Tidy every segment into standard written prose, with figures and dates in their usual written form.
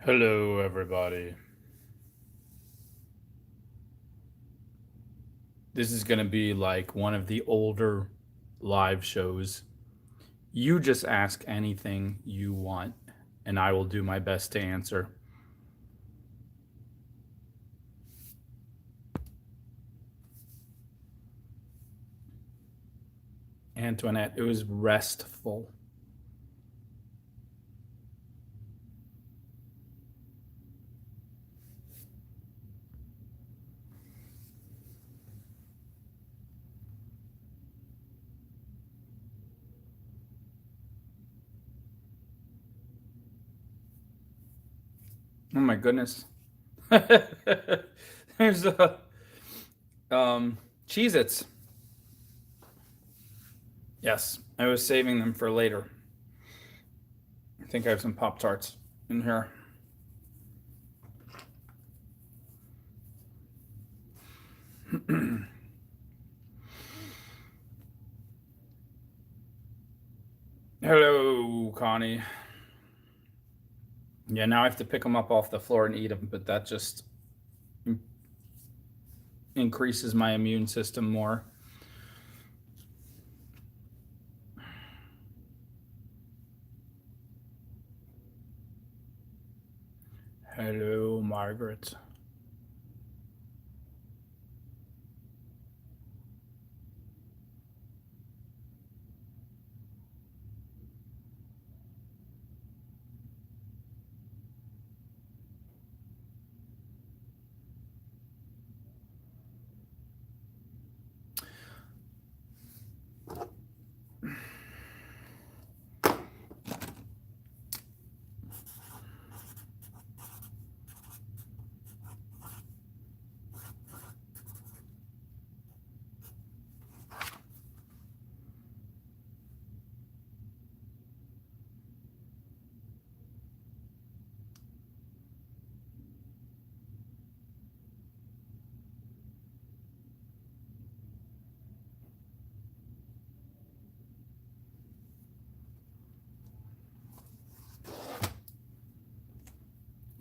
Hello, everybody. This is going to be like one of the older live shows. You just ask anything you want, and I will do my best to answer. Antoinette, it was restful. Oh my goodness. There's a Cheez-Its. Yes, I was saving them for later. I think I have some Pop Tarts in here. Hello, Connie. Yeah, now I have to pick them up off the floor and eat them, but that just increases my immune system more. Hello, Margaret.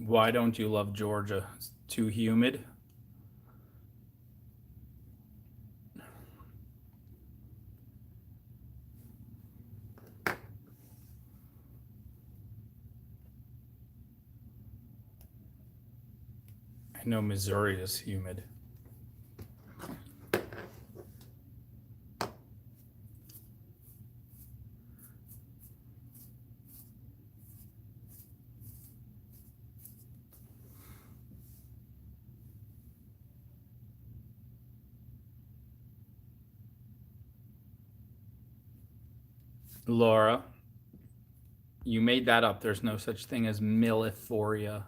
Why don't you love Georgia? It's too humid. I know Missouri is humid. Laura, you made that up. There's no such thing as milliforia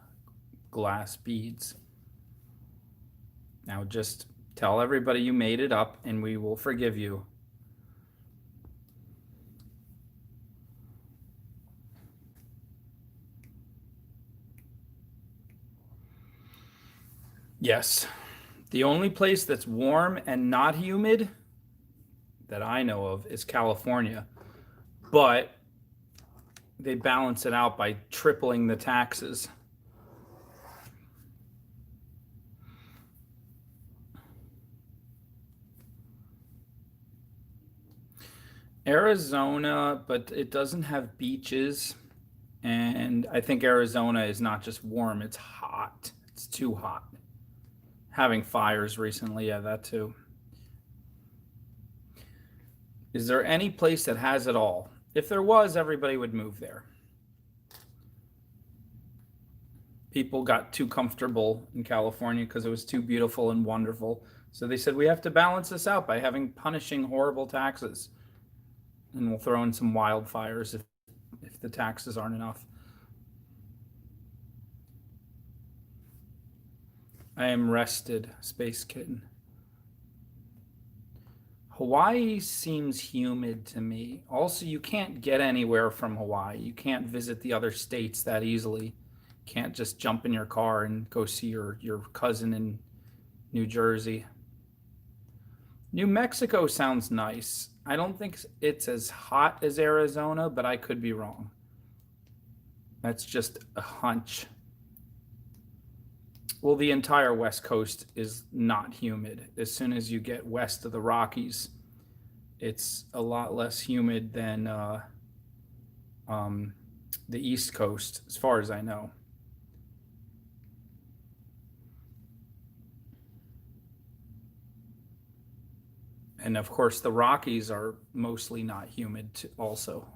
glass beads. Now just tell everybody you made it up and we will forgive you. Yes. The only place that's warm and not humid that I know of is California. But they balance it out by tripling the taxes. Arizona, but it doesn't have beaches. And I think Arizona is not just warm, it's hot. It's too hot. Having fires recently, yeah, that too. Is there any place that has it all? If there was, everybody would move there. People got too comfortable in California because it was too beautiful and wonderful. So they said, we have to balance this out by having punishing horrible taxes. And we'll throw in some wildfires if the taxes aren't enough. I am rested, Space Kitten. Hawaii seems humid to me. Also, you can't get anywhere from Hawaii. You can't visit the other states that easily. Can't just jump in your car and go see your cousin in New Jersey. New Mexico sounds nice. I don't think it's as hot as Arizona, but I could be wrong. That's just a hunch. Well, the entire West Coast is not humid. As soon as you get west of the Rockies, it's a lot less humid than um, the East Coast, as far as I know. And of course, the Rockies are mostly not humid also.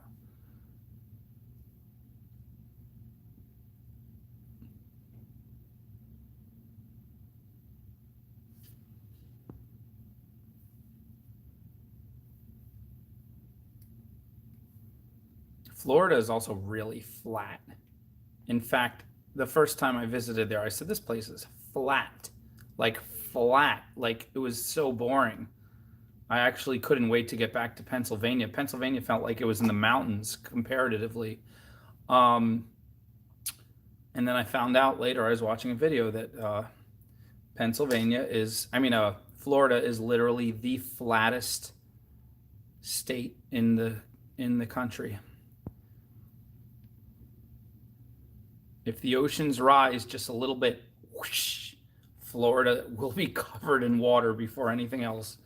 Florida is also really flat. In fact, the first time I visited there, I said, this place is flat. Like, flat. Like, it was so boring. I actually couldn't wait to get back to Pennsylvania. Pennsylvania felt like it was in the mountains comparatively. Um, and then I found out later, I was watching a video that Florida is literally the flattest state in the country. If the oceans rise just a little bit, whoosh, Florida will be covered in water before anything else.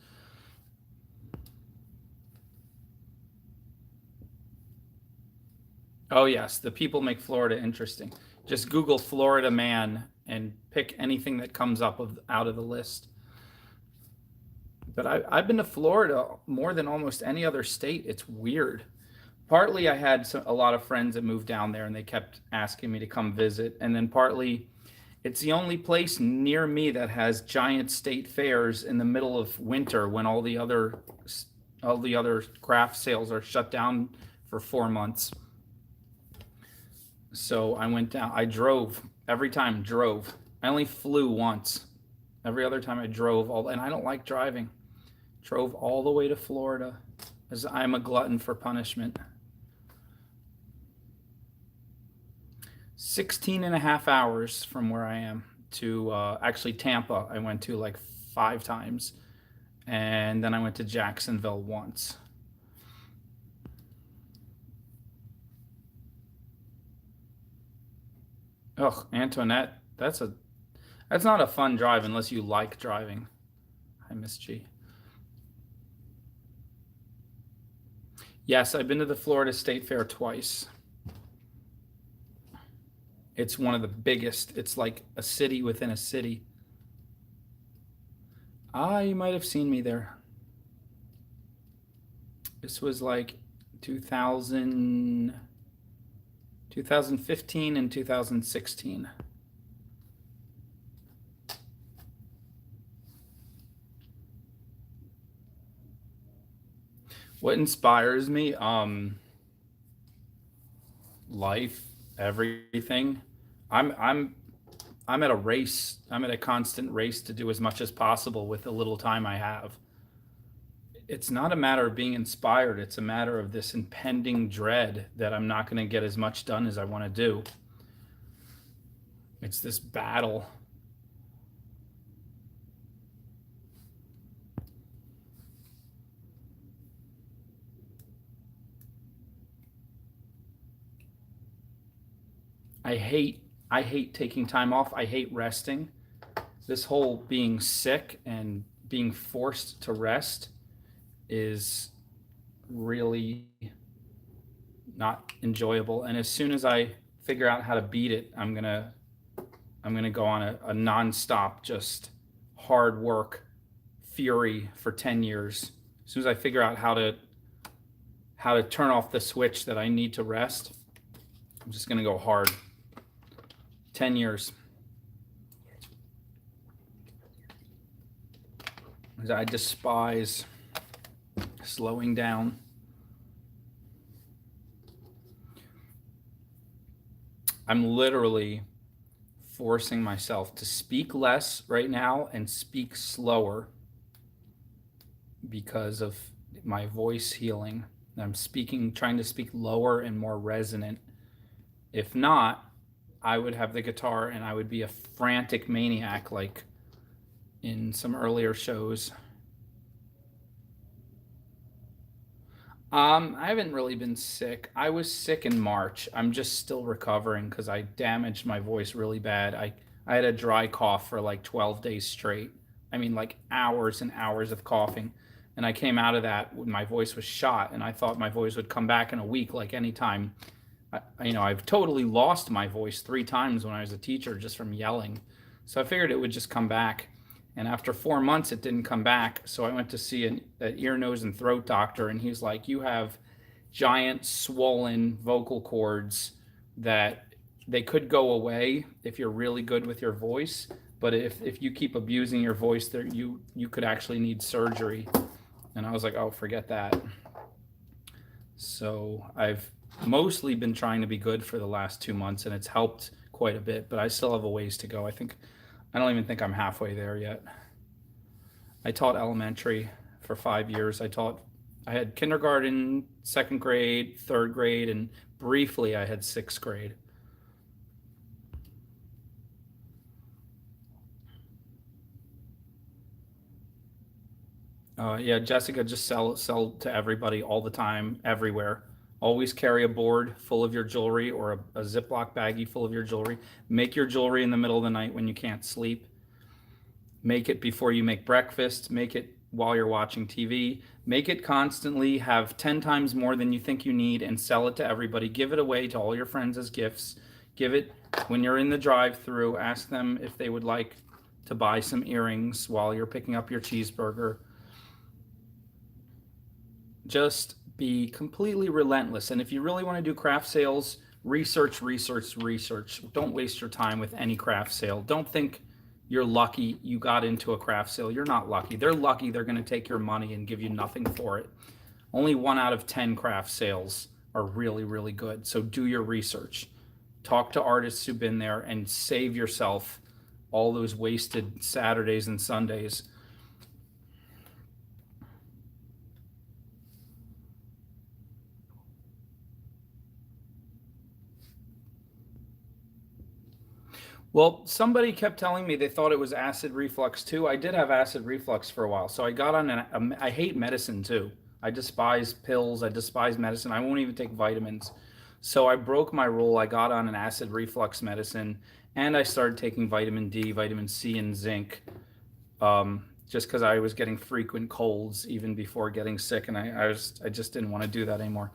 Oh yes, the people make Florida interesting. Just Google Florida man and pick anything that comes up out of the list. But I've been to Florida more than almost any other state. It's weird. Partly I had a lot of friends that moved down there and they kept asking me to come visit. And then partly it's the only place near me that has giant state fairs in the middle of winter when all the other craft sales are shut down for 4 months. So I went down. I drove every time. Drove. I only flew once. Every other time I drove and I don't like driving. Drove all the way to Florida, as I'm a glutton for punishment. 16 and a half hours from where I am to actually Tampa. I went to like 5 times, and then I went to Jacksonville once. Ugh, Antoinette, that's not a fun drive unless you like driving. Hi, Miss G. Yes, I've been to the Florida State Fair twice. It's one of the biggest. It's like a city within a city. Ah, you might have seen me there. This was like 2000, 2015 and 2016. What inspires me? Life, everything. I'm I'm at a race. I'm at a constant race to do as much as possible with the little time I have. It's not a matter of being inspired. It's a matter of this impending dread that I'm not going to get as much done as I want to do. It's this battle. I hate taking time off. I hate resting. This whole being sick and being forced to rest is really not enjoyable. And as soon as I figure out how to beat it, I'm gonna go on a nonstop, just hard work fury for 10 years. As soon as I figure out how to turn off the switch that I need to rest, I'm just gonna go hard. 10 years. I despise slowing down. I'm literally forcing myself to speak less right now and speak slower because of my voice healing. Trying to speak lower and more resonant. If not, I would have the guitar and I would be a frantic maniac like in some earlier shows. I haven't really been sick. I was sick in March. I'm just still recovering because I damaged my voice really bad. I had a dry cough for like 12 days straight. I mean, like hours and hours of coughing. And I came out of that when my voice was shot, and I thought my voice would come back in a week, like anytime. I've totally lost my voice 3 times when I was a teacher just from yelling. So I figured it would just come back. And after 4 months, it didn't come back. So I went to see an ear, nose, and throat doctor, and he's like, "You have giant swollen vocal cords that they could go away if you're really good with your voice. But if you keep abusing your voice, there you could actually need surgery." And I was like, "Oh, forget that." So I've mostly been trying to be good for the last 2 months, and it's helped quite a bit, but I still have a ways to go. I don't even think I'm halfway there yet. I taught elementary for 5 years. I had kindergarten, second grade, third grade, and briefly I had sixth grade. Yeah, Jessica, just sell to everybody all the time, everywhere. Always carry a board full of your jewelry, or a Ziploc baggie full of your jewelry. Make your jewelry in the middle of the night when you can't sleep. Make it before you make breakfast. Make it while you're watching TV. Make it constantly. Have 10 times more than you think you need, and sell it to everybody. Give it away to all your friends as gifts. Give it when you're in the drive-through. Ask them if they would like to buy some earrings while you're picking up your cheeseburger. Just be completely relentless. And if you really want to do craft sales, research, research, research. Don't waste your time with any craft sale. Don't think you're lucky you got into a craft sale. You're not lucky. They're lucky they're going to take your money and give you nothing for it. Only 1 out of 10 craft sales are really, really good. So do your research. Talk to artists who've been there, and save yourself all those wasted Saturdays and Sundays. Well, somebody kept telling me they thought it was acid reflux too. I did have acid reflux for a while, so I got on I hate medicine too. I despise pills. I despise medicine. I won't even take vitamins. So I broke my rule. I got on an acid reflux medicine, and I started taking vitamin D, vitamin C, and zinc. Just because I was getting frequent colds even before getting sick, and I just didn't want to do that anymore.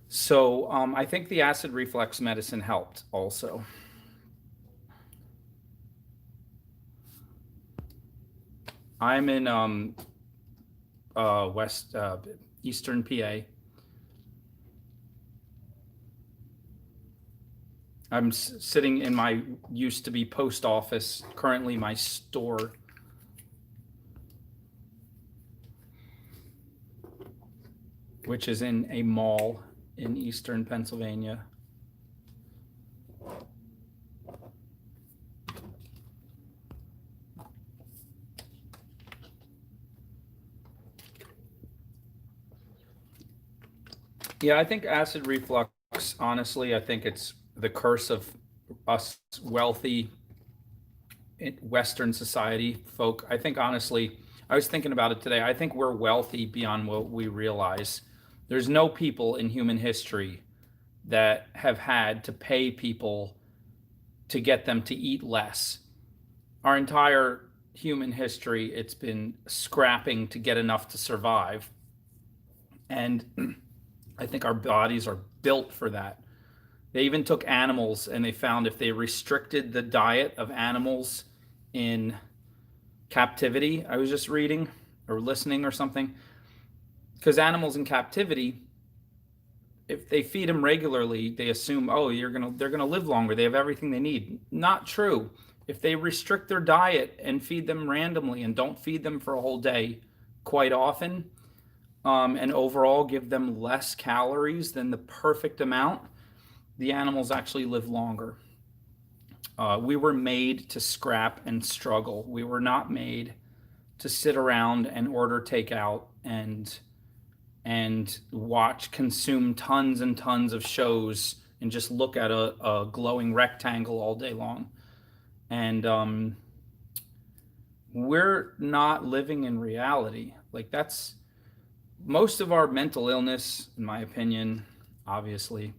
So I think the acid reflux medicine helped also. I'm in west eastern PA. I'm sitting in my used to be post office, currently my store. Which is in a mall in eastern Pennsylvania. Yeah, I think acid reflux, honestly, I think it's the curse of us wealthy Western society folk. I think, honestly, I was thinking about it today. I think we're wealthy beyond what we realize. There's no people in human history that have had to pay people to get them to eat less. Our entire human history, it's been scrapping to get enough to survive. And I think our bodies are built for that. They even took animals, and they found if they restricted the diet of animals in captivity, I was just reading or listening or something, because animals in captivity, if they feed them regularly, they assume, oh, they're gonna live longer. They have everything they need. Not true. If they restrict their diet and feed them randomly and don't feed them for a whole day quite often, and overall give them less calories than the perfect amount, the animals actually live longer. We were made to scrap and struggle. We were not made to sit around and order takeout and watch, consume tons and tons of shows and just look at a glowing rectangle all day long. And we're not living in reality. Like, that's most of our mental illness, in my opinion, obviously,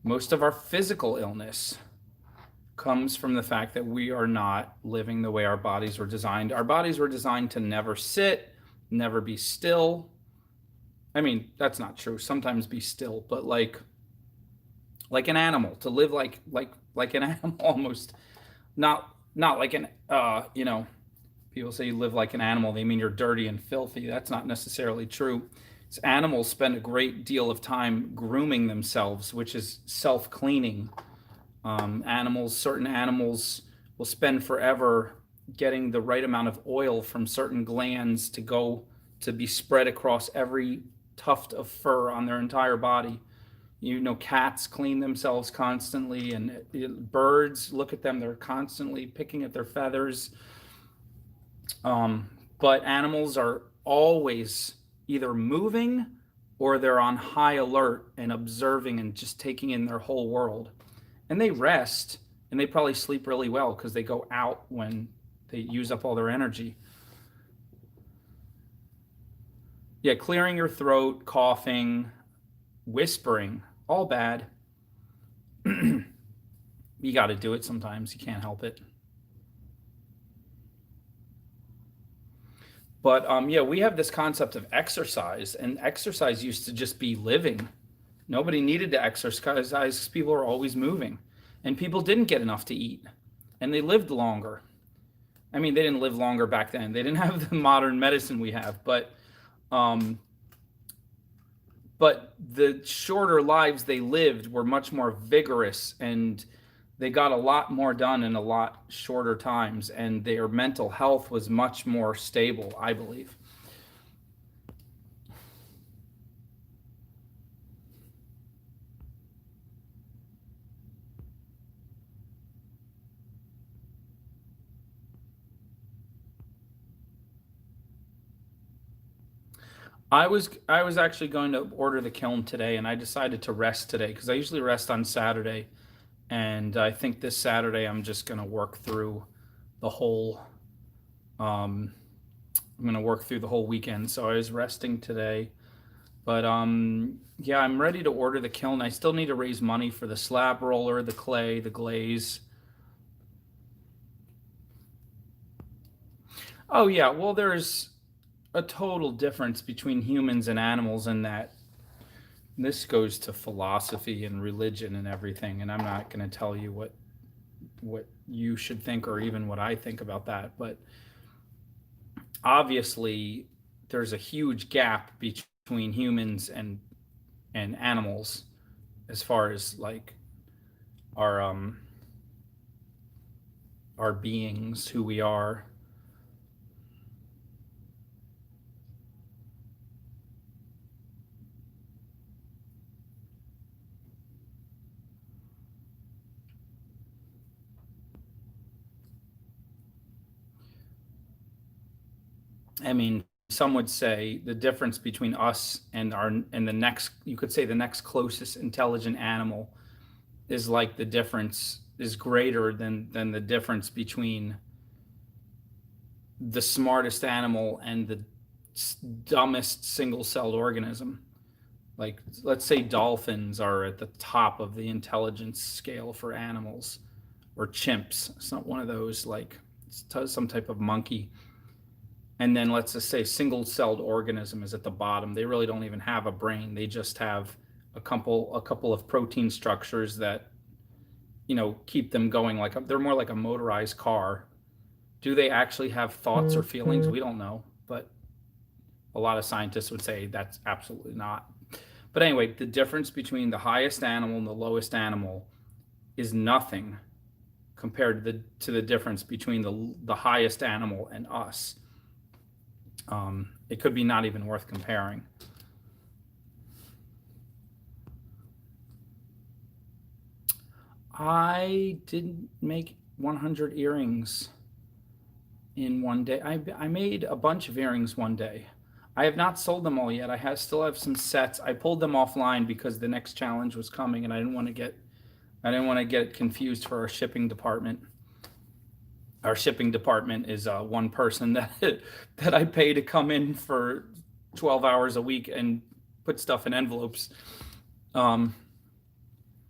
most of our physical illness comes from the fact that we are not living the way our bodies were designed. Our bodies were designed to never sit, never be still. I mean, that's not true. Sometimes be still, but like an animal, to live like an animal almost. Not like an people say you live like an animal, they mean you're dirty and filthy. That's not necessarily true. Animals spend a great deal of time grooming themselves, which is self-cleaning. Certain animals will spend forever getting the right amount of oil from certain glands to be spread across every tuft of fur on their entire body. Cats clean themselves constantly, and birds, look at them, they're constantly picking at their feathers. But animals are always either moving or they're on high alert and observing and just taking in their whole world. And they rest, and they probably sleep really well because they go out when they use up all their energy. Yeah, clearing your throat, coughing, whispering, all bad. You got to do it sometimes. You can't help it. But yeah, we have this concept of exercise, and exercise used to just be living. Nobody needed to exercise because people were always moving, and people didn't get enough to eat, and they lived longer. I mean, they didn't live longer back then. They didn't have the modern medicine we have, um, but the shorter lives they lived were much more vigorous, and they got a lot more done in a lot shorter times, and their mental health was much more stable, I believe. I was actually going to order the kiln today, and I decided to rest today because I usually rest on Saturday, and I think this Saturday I'm just going to work through the whole um I'm going to work through the whole weekend. So I was resting today. But yeah, I'm ready to order the kiln. I still need to raise money for the slab roller, the clay, the glaze. Oh yeah, well there's a total difference between humans and animals in that this goes to philosophy and religion and everything, and I'm not going to tell you what you should think or even what I think about that, but obviously there's a huge gap between humans and animals as far as like our our beings, who we are. I mean, some would say the difference between us and the next, you could say the next closest intelligent animal is like the difference is greater than the difference between the smartest animal and the dumbest single-celled organism. Like, let's say dolphins are at the top of the intelligence scale for animals, or chimps. It's not one of those, like some type of monkey. And then let's just say single-celled organism is at the bottom. They really don't even have a brain. They just have a couple of protein structures that keep them going. Like they're more like a motorized car. Do they actually have thoughts or feelings? We don't know, but a lot of scientists would say that's absolutely not. But anyway, the difference between the highest animal and the lowest animal is nothing compared to the difference between the highest animal and us. It could be not even worth comparing. I didn't make 100 earrings in one day. I made a bunch of earrings one day. I have not sold them all yet. Still have some sets. I pulled them offline because the next challenge was coming, and I didn't want to get confused for our shipping department. Our shipping department is one person that that I pay to come in for 12 hours a week and put stuff in envelopes. Um,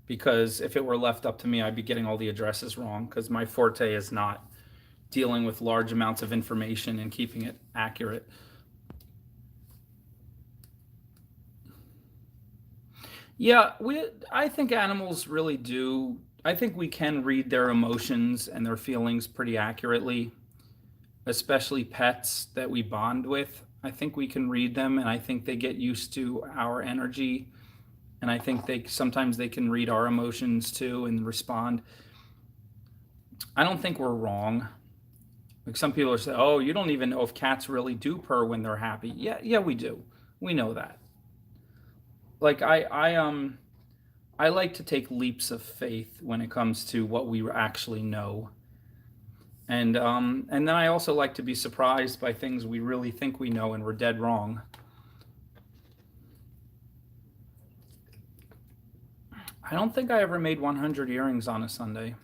because if it were left up to me, I'd be getting all the addresses wrong because my forte is not dealing with large amounts of information and keeping it accurate. Yeah, I think animals really do. I think we can read their emotions and their feelings pretty accurately, especially pets that we bond with. I think we can read them, and I think they get used to our energy, and I think they sometimes they can read our emotions too and respond. I don't think we're wrong. Like some people are saying, "Oh, you don't even know if cats really do purr when they're happy." Yeah, yeah, we do. We know that. Like I like to take leaps of faith when it comes to what we actually know. And then I also like to be surprised by things we really think we know and we're dead wrong. I don't think I ever made 100 earrings on a Sunday.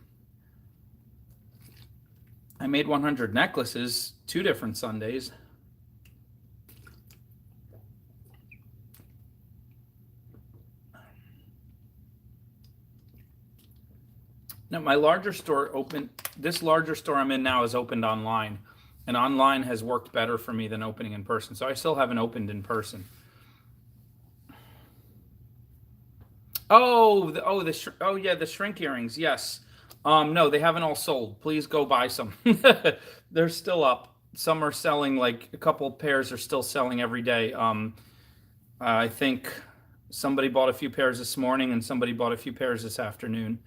I made 100 necklaces 2 different Sundays. Now, my larger store opened, this larger store I'm in now is opened online, and online has worked better for me than opening in person. So I still haven't opened in person. Oh yeah, the shrink earrings. Yes. No, they haven't all sold. Please go buy some. They're still up. Some are selling, like a couple pairs are still selling every day. I think somebody bought a few pairs this morning and somebody bought a few pairs this afternoon.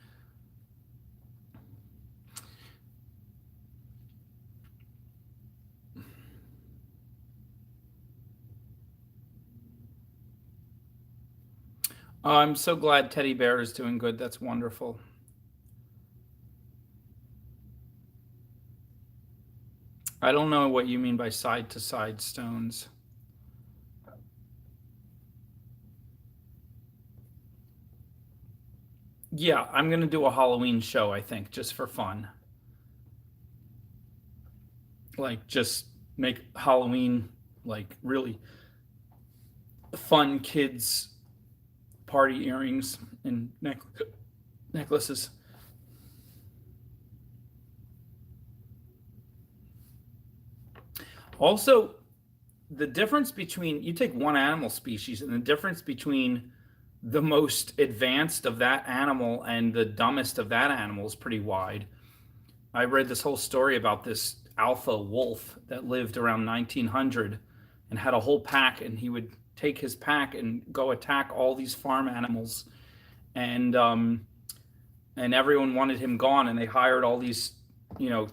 I'm so glad Teddy Bear is doing good. That's wonderful. I don't know what you mean by side to side stones. Yeah, I'm gonna do a Halloween show, I think, just for fun. Like just make Halloween like really fun kids party earrings and necklaces. Also, the difference between you take one animal species and the difference between the most advanced of that animal and the dumbest of that animal is pretty wide. I read this whole story about this alpha wolf that lived around 1900 and had a whole pack, and he would take his pack and go attack all these farm animals, and and everyone wanted him gone, and they hired all these,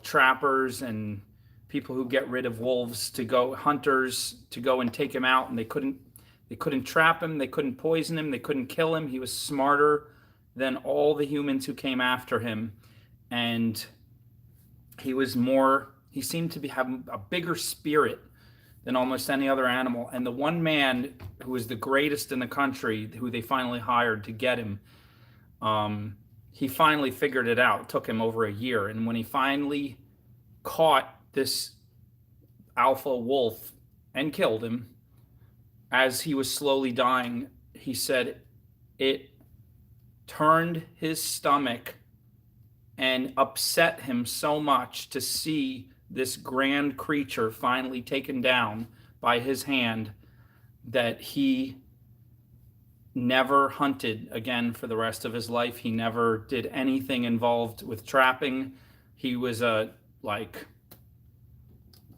trappers and people who get rid of wolves to go hunters to go and take him out, and they couldn't trap him, they couldn't poison him, they couldn't kill him. He was smarter than all the humans who came after him, and he seemed to be having a bigger spirit than almost any other animal. And the one man who was the greatest in the country, who they finally hired to get him, he finally figured it out. It took him over a year. And when he finally caught this alpha wolf and killed him, as he was slowly dying, he said it turned his stomach and upset him so much to see this grand creature finally taken down by his hand that he never hunted again for the rest of his life. He never did anything involved with trapping. He was a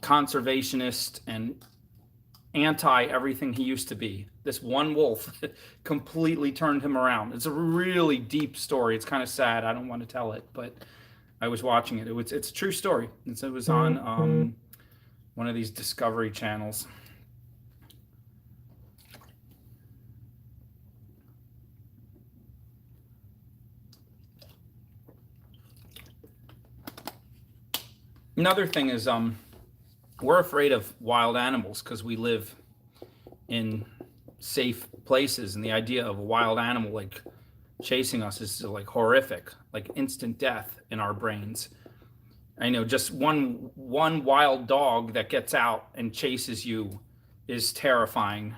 conservationist and anti everything he used to be. This one wolf completely turned him around. It's a really deep story. It's kind of sad. I don't want to tell it, but I was watching it. It's a true story. It was on one of these Discovery channels. Another thing is we're afraid of wild animals because we live in safe places, and the idea of a wild animal like chasing us is like horrific, like instant death in our brains. I know just one wild dog that gets out and chases you is terrifying,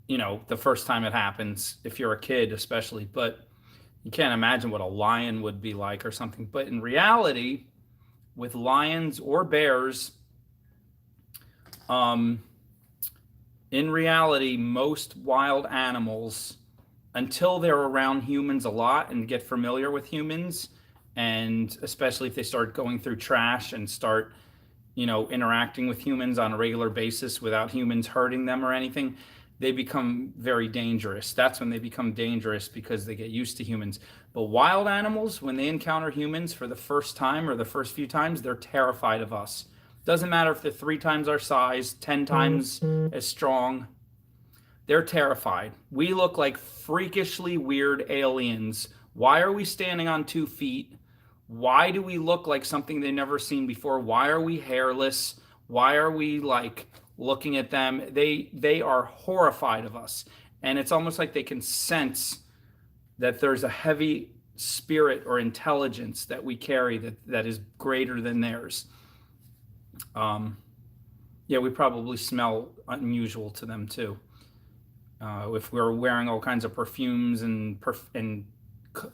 the first time it happens, if you're a kid especially. But You can't imagine what a lion would be like or something. But in reality, with lions or bears, um, in reality, most wild animals, until they're around humans a lot and get familiar with humans, and especially if they start going through trash and start, interacting with humans on a regular basis without humans hurting them or anything, they become very dangerous. That's when they become dangerous because they get used to humans. But wild animals, when they encounter humans for the first time or the first few times, they're terrified of us. Doesn't matter if they're 3 times our size, 10 times as strong. They're terrified. We look like freakishly weird aliens. Why are we standing on 2 feet? Why do we look like something they've never seen before? Why are we hairless? Why are we like looking at them? They are horrified of us. And it's almost like they can sense that there's a heavy spirit or intelligence that we carry that is greater than theirs. Yeah, we probably smell unusual to them too. If we're wearing all kinds of perfumes and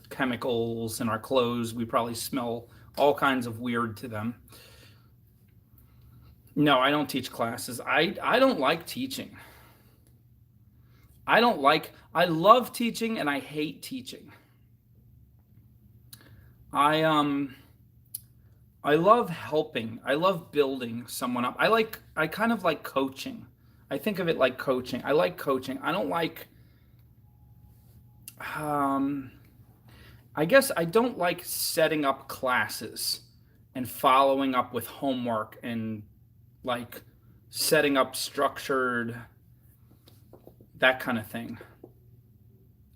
chemicals in our clothes, we probably smell all kinds of weird to them. No, I don't teach classes. I don't like teaching. I love teaching and I hate teaching. I love helping. I love building someone up. I kind of like coaching. I think of it like coaching. I like coaching. I don't like um I guess I don't like setting up classes and following up with homework and like setting up structured that kind of thing.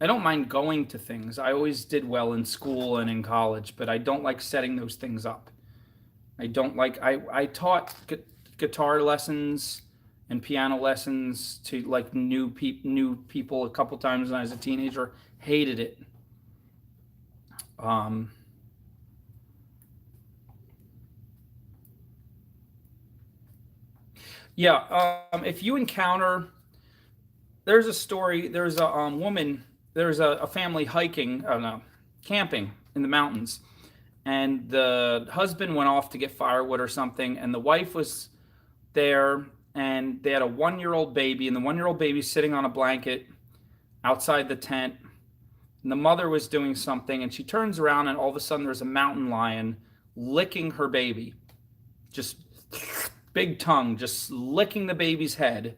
I don't mind going to things. I always did well in school and in college, but I don't like setting those things up. I don't like I taught guitar lessons and piano lessons to like new people a couple times when I was a teenager. Hated it. Um, yeah, if you encounter, there's a story. There's a woman. There's a family hiking, no, camping in the mountains, and the husband went off to get firewood or something, and the wife was there, and they had a 1-year-old baby, and the 1-year-old baby's sitting on a blanket outside the tent, and the mother was doing something, and she turns around, and all of a sudden there's a mountain lion licking her baby, just big tongue, just licking the baby's head,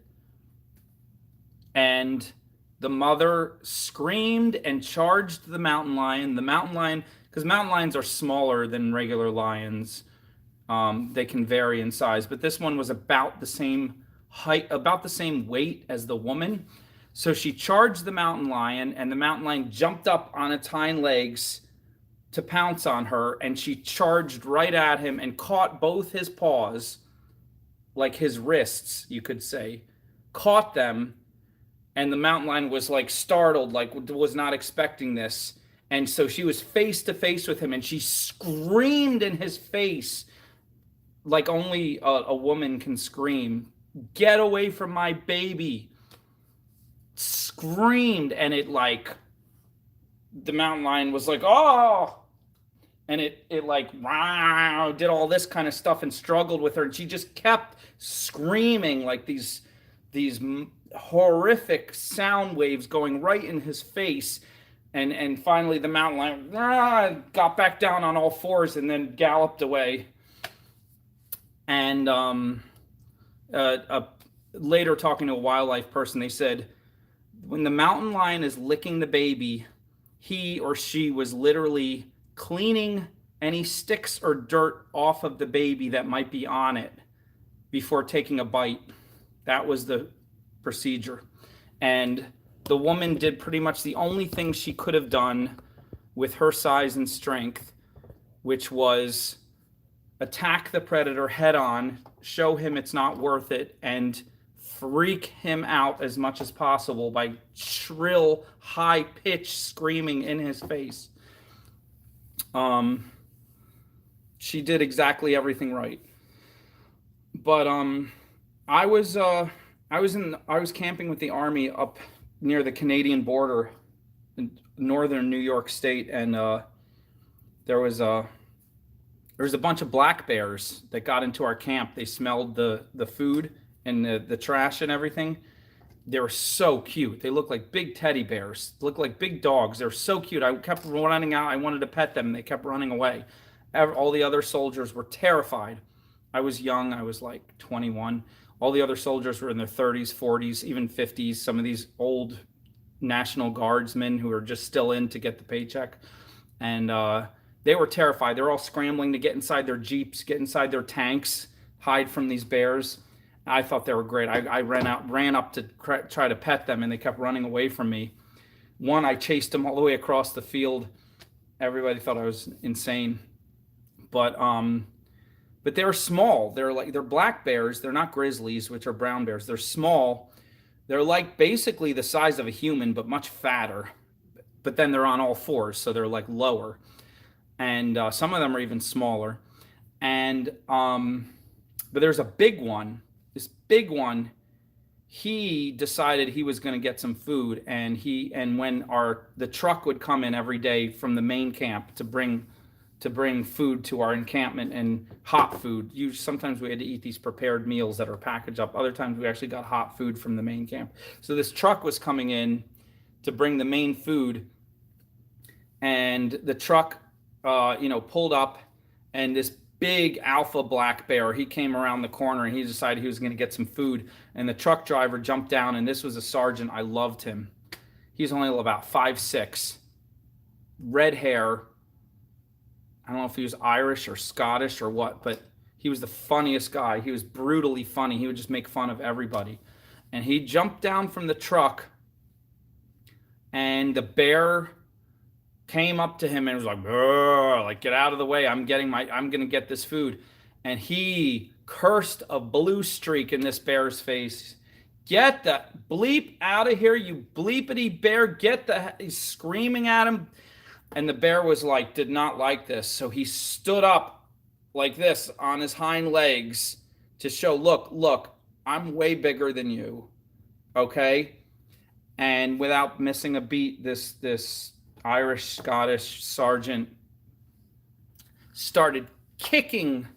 and the mother screamed and charged the mountain lion. The mountain lion, because mountain lions are smaller than regular lions, they can vary in size, but this one was about the same height, about the same weight as the woman. So she charged the mountain lion, and the mountain lion jumped up on its hind legs to pounce on her, and she charged right at him and caught both his paws, like his wrists, you could say, caught them, and the mountain lion was like startled, like was not expecting this. And so she was face to face with him, and she screamed in his face like only a woman can scream, "Get away from my baby." Screamed, and it like, the mountain lion was like, "Oh," and it like, wow, did all this kind of stuff and struggled with her, and she just kept screaming like these horrific sound waves going right in his face. And finally the mountain lion got back down on all fours and then galloped away. And later, talking to a wildlife person, they said when the mountain lion is licking the baby, he or she was literally cleaning any sticks or dirt off of the baby that might be on it before taking a bite. That was the procedure. And the woman did pretty much the only thing she could have done with her size and strength, which was attack the predator head on, show him it's not worth it, and freak him out as much as possible by shrill, high-pitched screaming in his face. She did exactly everything right. But I was camping with the army up near the Canadian border northern New York State, and there was a there was a bunch of black bears that got into our camp. They smelled the food and the trash and everything. They were so cute. They looked like big teddy bears. Looked like big dogs. They were so cute. I kept running out. I wanted to pet them. And they kept running away. All the other soldiers were terrified. I was young. I was like 21. All the other soldiers were in their 30s, 40s, even 50s. Some of these old National Guardsmen who are just still in to get the paycheck. And they were terrified. They were all scrambling to get inside their Jeeps, get inside their tanks, hide from these bears. I thought they were great. I ran up to try to pet them, and they kept running away from me. One, I chased them all the way across the field. Everybody thought I was insane, but they're small. They're black bears. They're not grizzlies, which are brown bears. They're small. They're like basically the size of a human, but much fatter. But then they're on all fours, so they're like lower, and some of them are even smaller. And but there's a big one. This big one, he decided he was going to get some food, and when the truck would come in every day from the main camp to bring food to our encampment, and hot food. Sometimes we had to eat these prepared meals that are packaged up. Other times we actually got hot food from the main camp. So this truck was coming in to bring the main food, and the truck pulled up, and this big alpha black bear, he came around the corner, and he decided he was going to get some food, and the truck driver jumped down, and this was a sergeant. I loved him. He's only about 5'6", red hair. I don't know if he was Irish or Scottish or what, but he was the funniest guy. He was brutally funny. He would just make fun of everybody. And he jumped down from the truck, and the bear came up to him and was like, get out of the way. I'm going to get this food. And he cursed a blue streak in this bear's face. Get the bleep out of here, you bleepity bear. He's screaming at him. And the bear did not like this. So he stood up like this on his hind legs to show, look, I'm way bigger than you. Okay. And without missing a beat, this Irish Scottish sergeant started kicking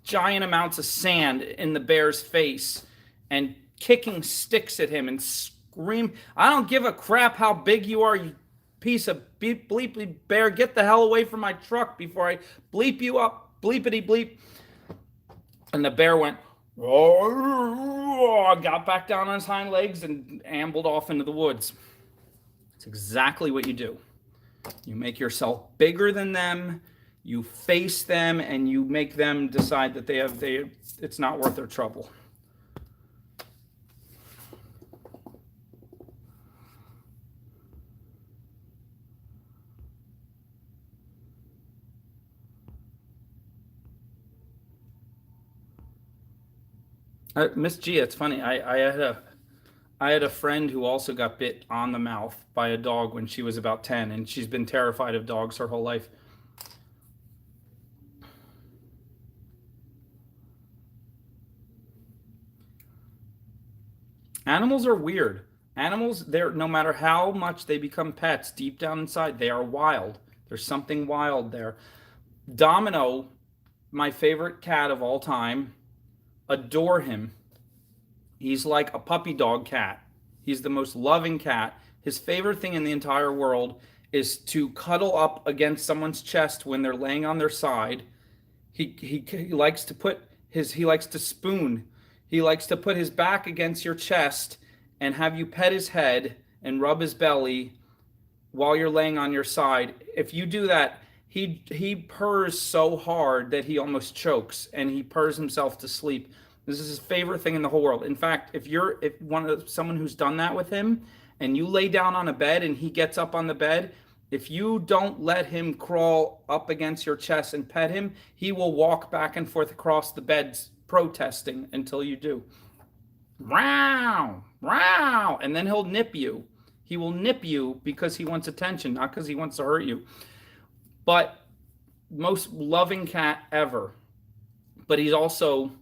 giant amounts of sand in the bear's face and kicking sticks at him and scream, I don't give a crap how big you are, you piece of bleepy bear. Get the hell away from my truck before I bleep you up, bleepity bleep. And the bear went, got back down on his hind legs and ambled off into the woods. It's exactly what you do. You make yourself bigger than them, you face them, and you make them decide that it's not worth their trouble. Miss G, it's funny. I had a friend who also got bit on the mouth by a dog when she was about 10, and she's been terrified of dogs her whole life. Animals are weird. Animals, no matter how much they become pets, deep down inside, they are wild. There's something wild there. Domino, my favorite cat of all time, adore him. He's like a puppy dog cat. He's the most loving cat. His favorite thing in the entire world is to cuddle up against someone's chest when they're laying on their side. He likes to spoon. He likes to put his back against your chest and have you pet his head and rub his belly while you're laying on your side. If you do that, he purrs so hard that he almost chokes, and he purrs himself to sleep. This is his favorite thing in the whole world. In fact, if someone who's done that with him, and you lay down on a bed and he gets up on the bed, if you don't let him crawl up against your chest and pet him, he will walk back and forth across the bed protesting until you do. Wow, wow, and then he'll nip you. He will nip you because he wants attention, not because he wants to hurt you. But most loving cat ever. But he's also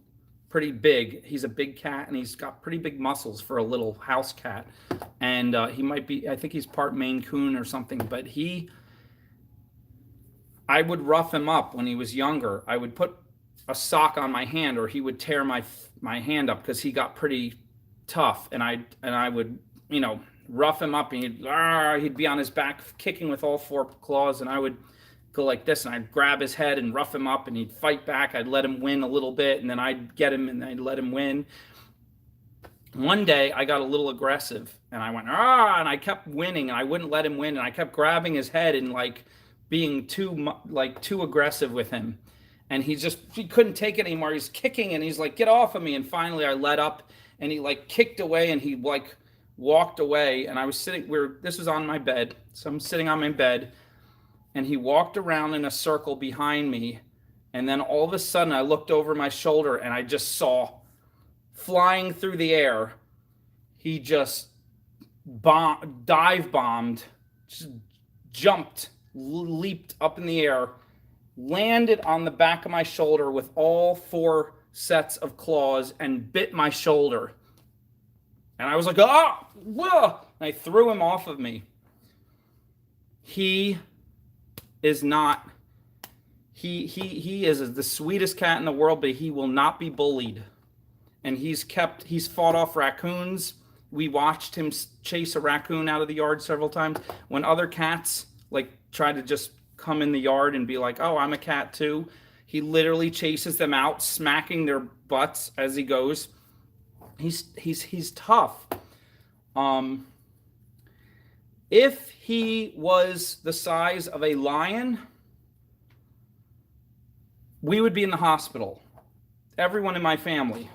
pretty big. He's a big cat, and he's got pretty big muscles for a little house cat. And he might be, I think he's part Maine Coon or something, but I would rough him up when he was younger. I would put a sock on my hand, or he would tear my hand up because he got pretty tough, and I would, rough him up, and he'd be on his back kicking with all four claws, and I would go like this, and I'd grab his head and rough him up, and he'd fight back. I'd let him win a little bit, and then I'd get him, and I'd let him win. One day I got a little aggressive, and I went, and I kept winning, and I wouldn't let him win, and I kept grabbing his head and like being too aggressive with him. And he couldn't take it anymore. He's kicking, and he's like, get off of me. And finally I let up, and he like kicked away, and he like walked away. And I was sitting this was on my bed. So I'm sitting on my bed, and he walked around in a circle behind me. And then all of a sudden I looked over my shoulder, and I just saw flying through the air, he just dive bombed, just jumped, leaped up in the air, landed on the back of my shoulder with all four sets of claws, and bit my shoulder. And I was like, whoa! And I threw him off of me. He is not, he is the sweetest cat in the world, but he will not be bullied. And he's fought off raccoons. We watched him chase a raccoon out of the yard several times. When other cats like try to just come in the yard and be like, oh, I'm a cat too, he literally chases them out, smacking their butts as he goes. He's tough. If he was the size of a lion, we would be in the hospital. Everyone in my family.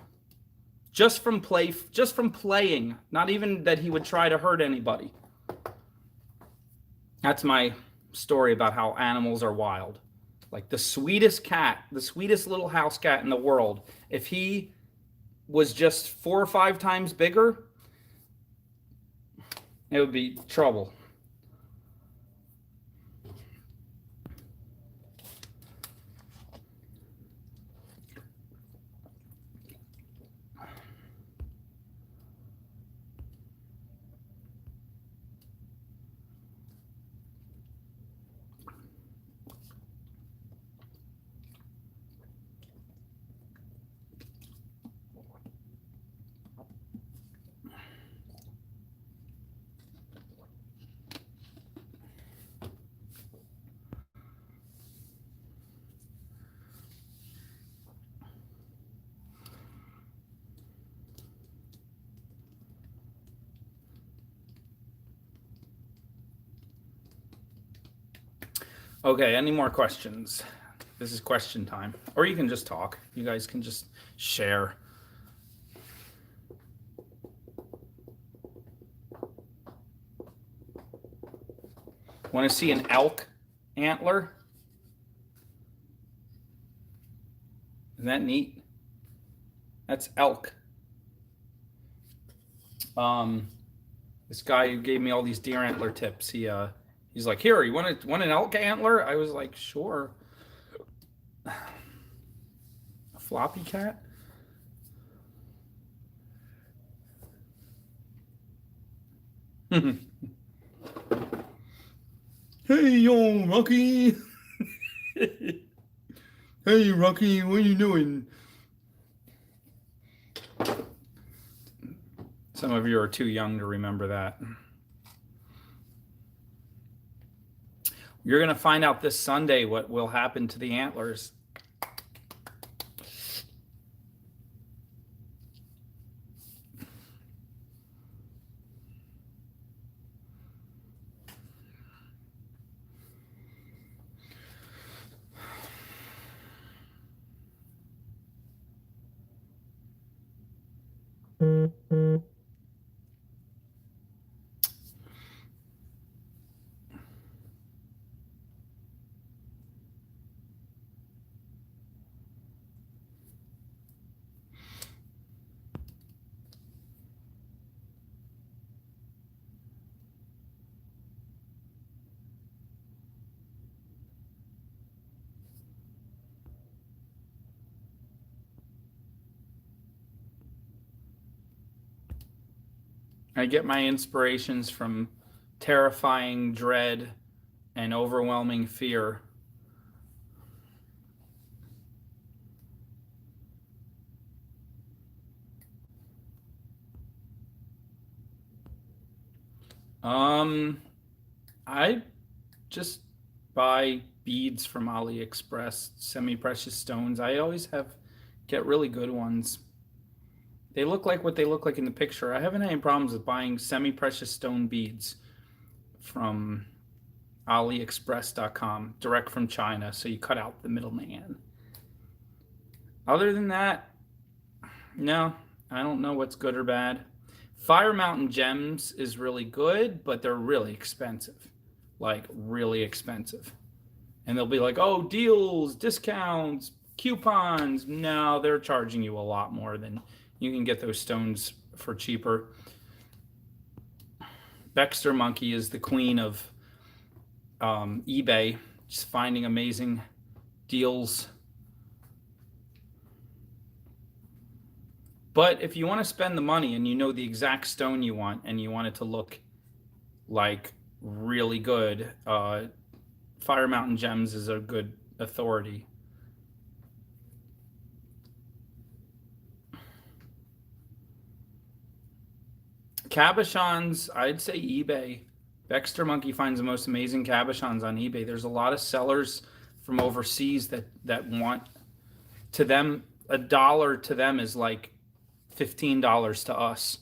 Just from playing, not even that he would try to hurt anybody. That's my story about how animals are wild. Like the sweetest cat, the sweetest little house cat in the world, if he was just 4 or 5 times bigger, it would be trouble. Okay, any more questions? This is question time. Or you can just talk. You guys can just share. Want to see an elk antler? Isn't that neat? That's elk. This guy who gave me all these deer antler tips, he's like, here, you want an elk antler? I was like, sure. A floppy cat? Hey, yo, Rocky. Hey, Rocky, what are you doing? Some of you are too young to remember that. You're going to find out this Sunday what will happen to the antlers. I get my inspirations from terrifying dread and overwhelming fear. Um, I just buy beads from AliExpress, semi-precious stones. I always get really good ones. They look like what they look like in the picture. I haven't had any problems with buying semi-precious stone beads from AliExpress.com, direct from China, so you cut out the middleman. Other than that, no, I don't know what's good or bad. Fire Mountain Gems is really good, but they're really expensive. Like, really expensive. And they'll be like, oh, deals, discounts, coupons. No, they're charging you a lot more than you can get those stones for cheaper. Baxter Monkey is the queen of eBay, just finding amazing deals. But if you want to spend the money and you know the exact stone you want and you want it to look like really good, Fire Mountain Gems is a good authority. Cabochons, I'd say eBay. Baxter Monkey finds the most amazing cabochons on eBay. There's a lot of sellers from overseas that want, to them, $1 to them is like $15 to us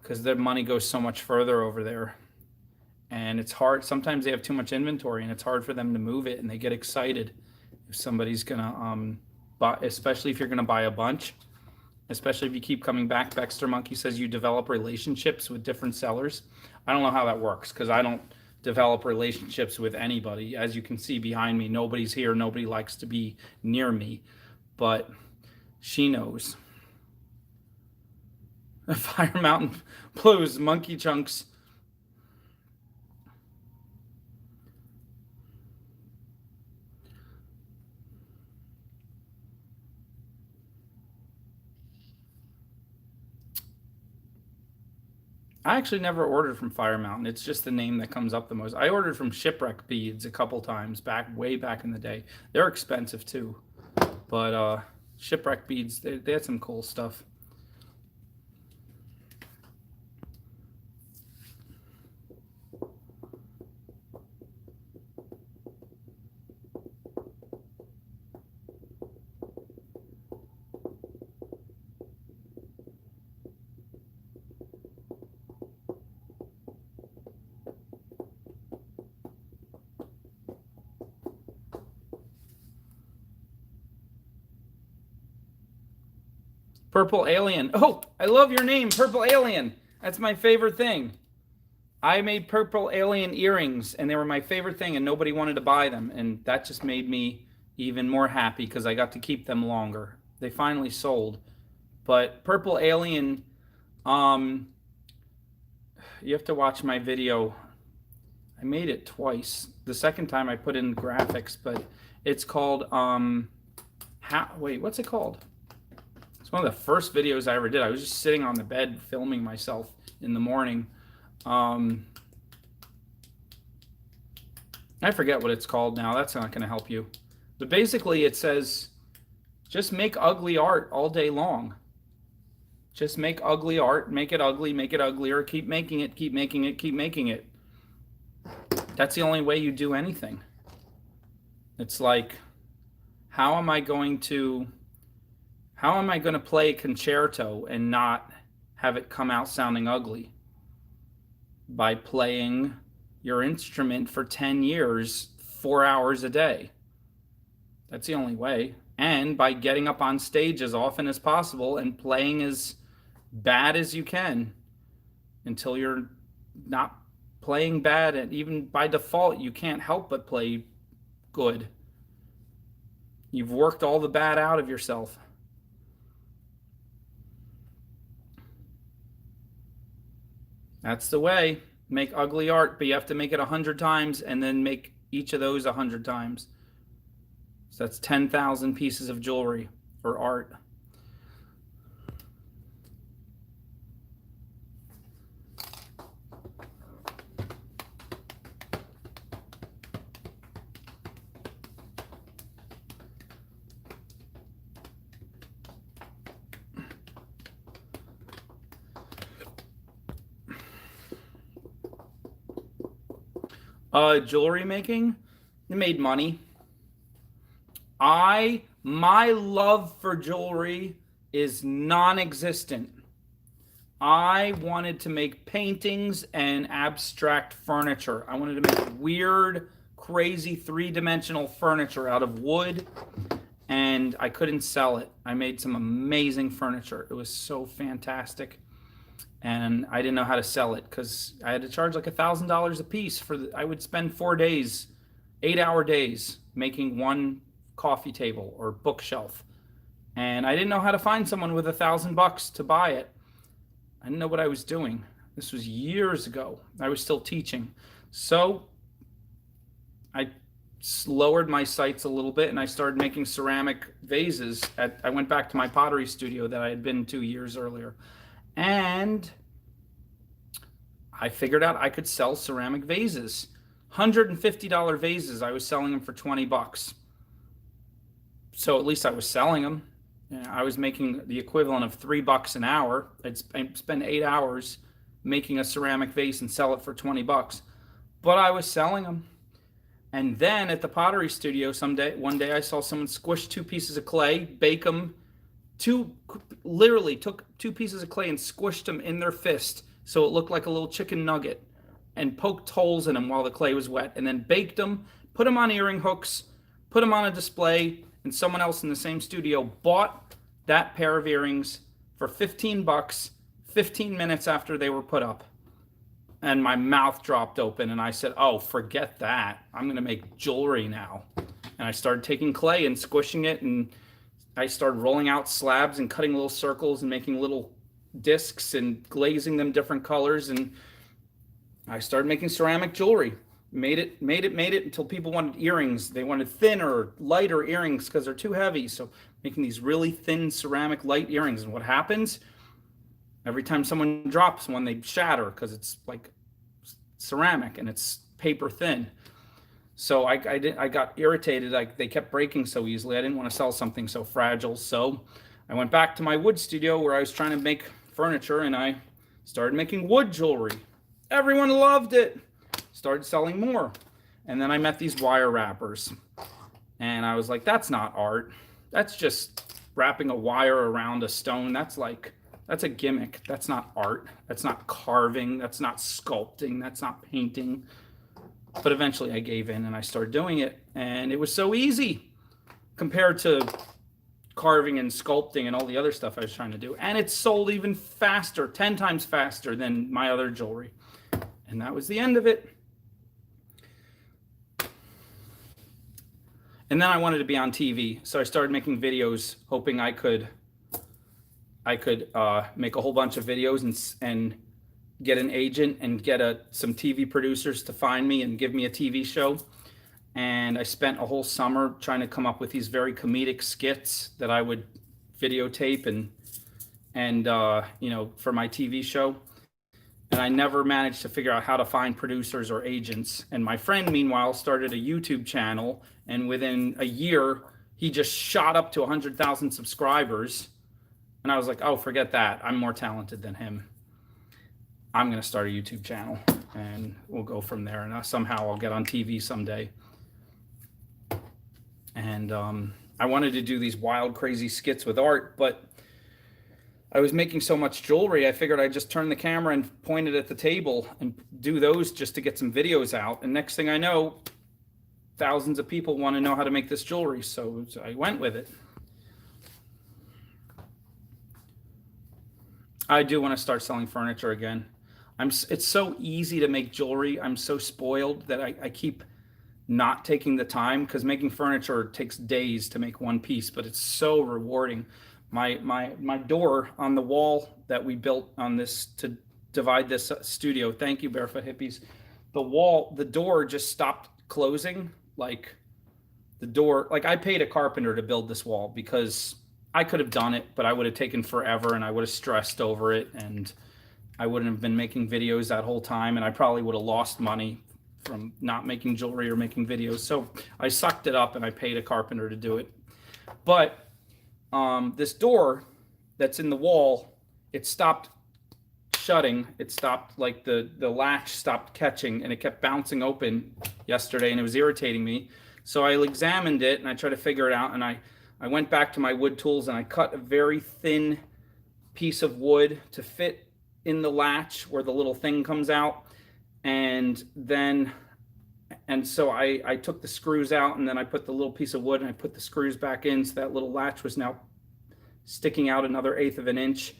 because their money goes so much further over there. And it's hard. Sometimes they have too much inventory and it's hard for them to move it, and they get excited if somebody's gonna buy, especially if you're gonna buy a bunch, especially if you keep coming back. Baxter Monkey says you develop relationships with different sellers. I don't know how that works because I don't develop relationships with anybody. As you can see behind me, nobody's here. Nobody likes to be near me, but she knows. Fire Mountain Blues, Monkey Chunks. I actually never ordered from Fire Mountain. It's just the name that comes up the most. I ordered from Shipwreck Beads a couple times way back in the day. They're expensive too, but Shipwreck Beads, they had some cool stuff. Purple Alien. Oh, I love your name, Purple Alien. That's my favorite thing. I made Purple Alien earrings, and they were my favorite thing, and nobody wanted to buy them. And that just made me even more happy because I got to keep them longer. They finally sold. But Purple Alien, you have to watch my video. I made it twice. The second time I put in graphics, but it's called, wait, what's it called? One of the first videos I ever did. I was just sitting on the bed filming myself in the morning. I forget what it's called now. That's not going to help you. But basically it says, just make ugly art all day long. Just make ugly art, make it ugly, make it uglier, keep making it, keep making it, keep making it. That's the only way you do anything. It's like, how am I going to play a concerto and not have it come out sounding ugly? By playing your instrument for 10 years, 4 hours a day. That's the only way. And by getting up on stage as often as possible and playing as bad as you can until you're not playing bad. And even by default, you can't help but play good. You've worked all the bad out of yourself. That's the way. Make ugly art, but you have to make it 100 times and then make each of those 100 times. So that's 10,000 pieces of jewelry or art. Jewelry making, it made money. My love for jewelry is non-existent. I wanted to make paintings and abstract furniture. I wanted to make weird, crazy three-dimensional furniture out of wood, and I couldn't sell it. I made some amazing furniture. It was so fantastic. And I didn't know how to sell it because I had to charge like $1,000 a piece I would spend 4 days, 8-hour days making one coffee table or bookshelf. And I didn't know how to find someone with $1,000 to buy it. I didn't know what I was doing. This was years ago. I was still teaching. So I lowered my sights a little bit and I started making ceramic vases. I went back to my pottery studio that I had been 2 years earlier. And I figured out I could sell ceramic vases. $150 vases. I was selling them for $20. So at least I was selling them. I was making the equivalent of $3 an hour. I'd spend 8 hours making a ceramic vase and sell it for $20. But I was selling them. And then at the pottery studio one day I saw someone squish 2 pieces of clay, bake them, literally took 2 pieces of clay and squished them in their fist so it looked like a little chicken nugget, and poked holes in them while the clay was wet, and then baked them, put them on earring hooks, put them on a display, and someone else in the same studio bought that pair of earrings for $15, 15 minutes after they were put up. And my mouth dropped open and I said, oh, forget that. I'm going to make jewelry now. And I started taking clay and squishing it, and I started rolling out slabs and cutting little circles and making little discs and glazing them different colors. And I started making ceramic jewelry. Made it until people wanted earrings. They wanted thinner, lighter earrings because they're too heavy. So making these really thin ceramic light earrings. And what happens? Every time someone drops one, they shatter because it's like ceramic and it's paper thin. So I got irritated. They kept breaking so easily. I didn't want to sell something so fragile. So I went back to my wood studio where I was trying to make furniture, and I started making wood jewelry. Everyone loved it. Started selling more. And then I met these wire wrappers. And I was like, that's not art. That's just wrapping a wire around a stone. That's a gimmick. That's not art. That's not carving. That's not sculpting. That's not painting. But eventually I gave in and I started doing it. And it was so easy compared to carving and sculpting and all the other stuff I was trying to do. And it sold even faster, 10 times faster than my other jewelry. And that was the end of it. And then I wanted to be on TV. So I started making videos, hoping I could make a whole bunch of videos and get an agent and get some TV producers to find me and give me a TV show. And I spent a whole summer trying to come up with these very comedic skits that I would videotape and for my TV show. And I never managed to figure out how to find producers or agents. And my friend, meanwhile, started a YouTube channel, and within a year, he just shot up to 100,000 subscribers. And I was like, oh, forget that. I'm more talented than him. I'm going to start a YouTube channel, and we'll go from there. And somehow I'll get on TV someday. And I wanted to do these wild, crazy skits with art, but I was making so much jewelry, I figured I'd just turn the camera and point it at the table and do those just to get some videos out. And next thing I know, thousands of people want to know how to make this jewelry. So I went with it. I do want to start selling furniture again. It's so easy to make jewelry. I'm so spoiled that I keep not taking the time, because making furniture takes days to make one piece, but it's so rewarding. My door on the wall that we built on this to divide this studio. Thank you, Barefoot Hippies. The door just stopped closing. Like I paid a carpenter to build this wall because I could have done it, but I would have taken forever and I would have stressed over it, and I wouldn't have been making videos that whole time, and I probably would have lost money from not making jewelry or making videos. So I sucked it up and I paid a carpenter to do it. But this door that's in the wall, it stopped shutting. It stopped, like the latch stopped catching, and it kept bouncing open yesterday, and it was irritating me. So I examined it and I tried to figure it out, and I went back to my wood tools and I cut a very thin piece of wood to fit in the latch where the little thing comes out. And so I took the screws out, and then I put the little piece of wood and I put the screws back in, so that little latch was now sticking out another 1/8 of an inch.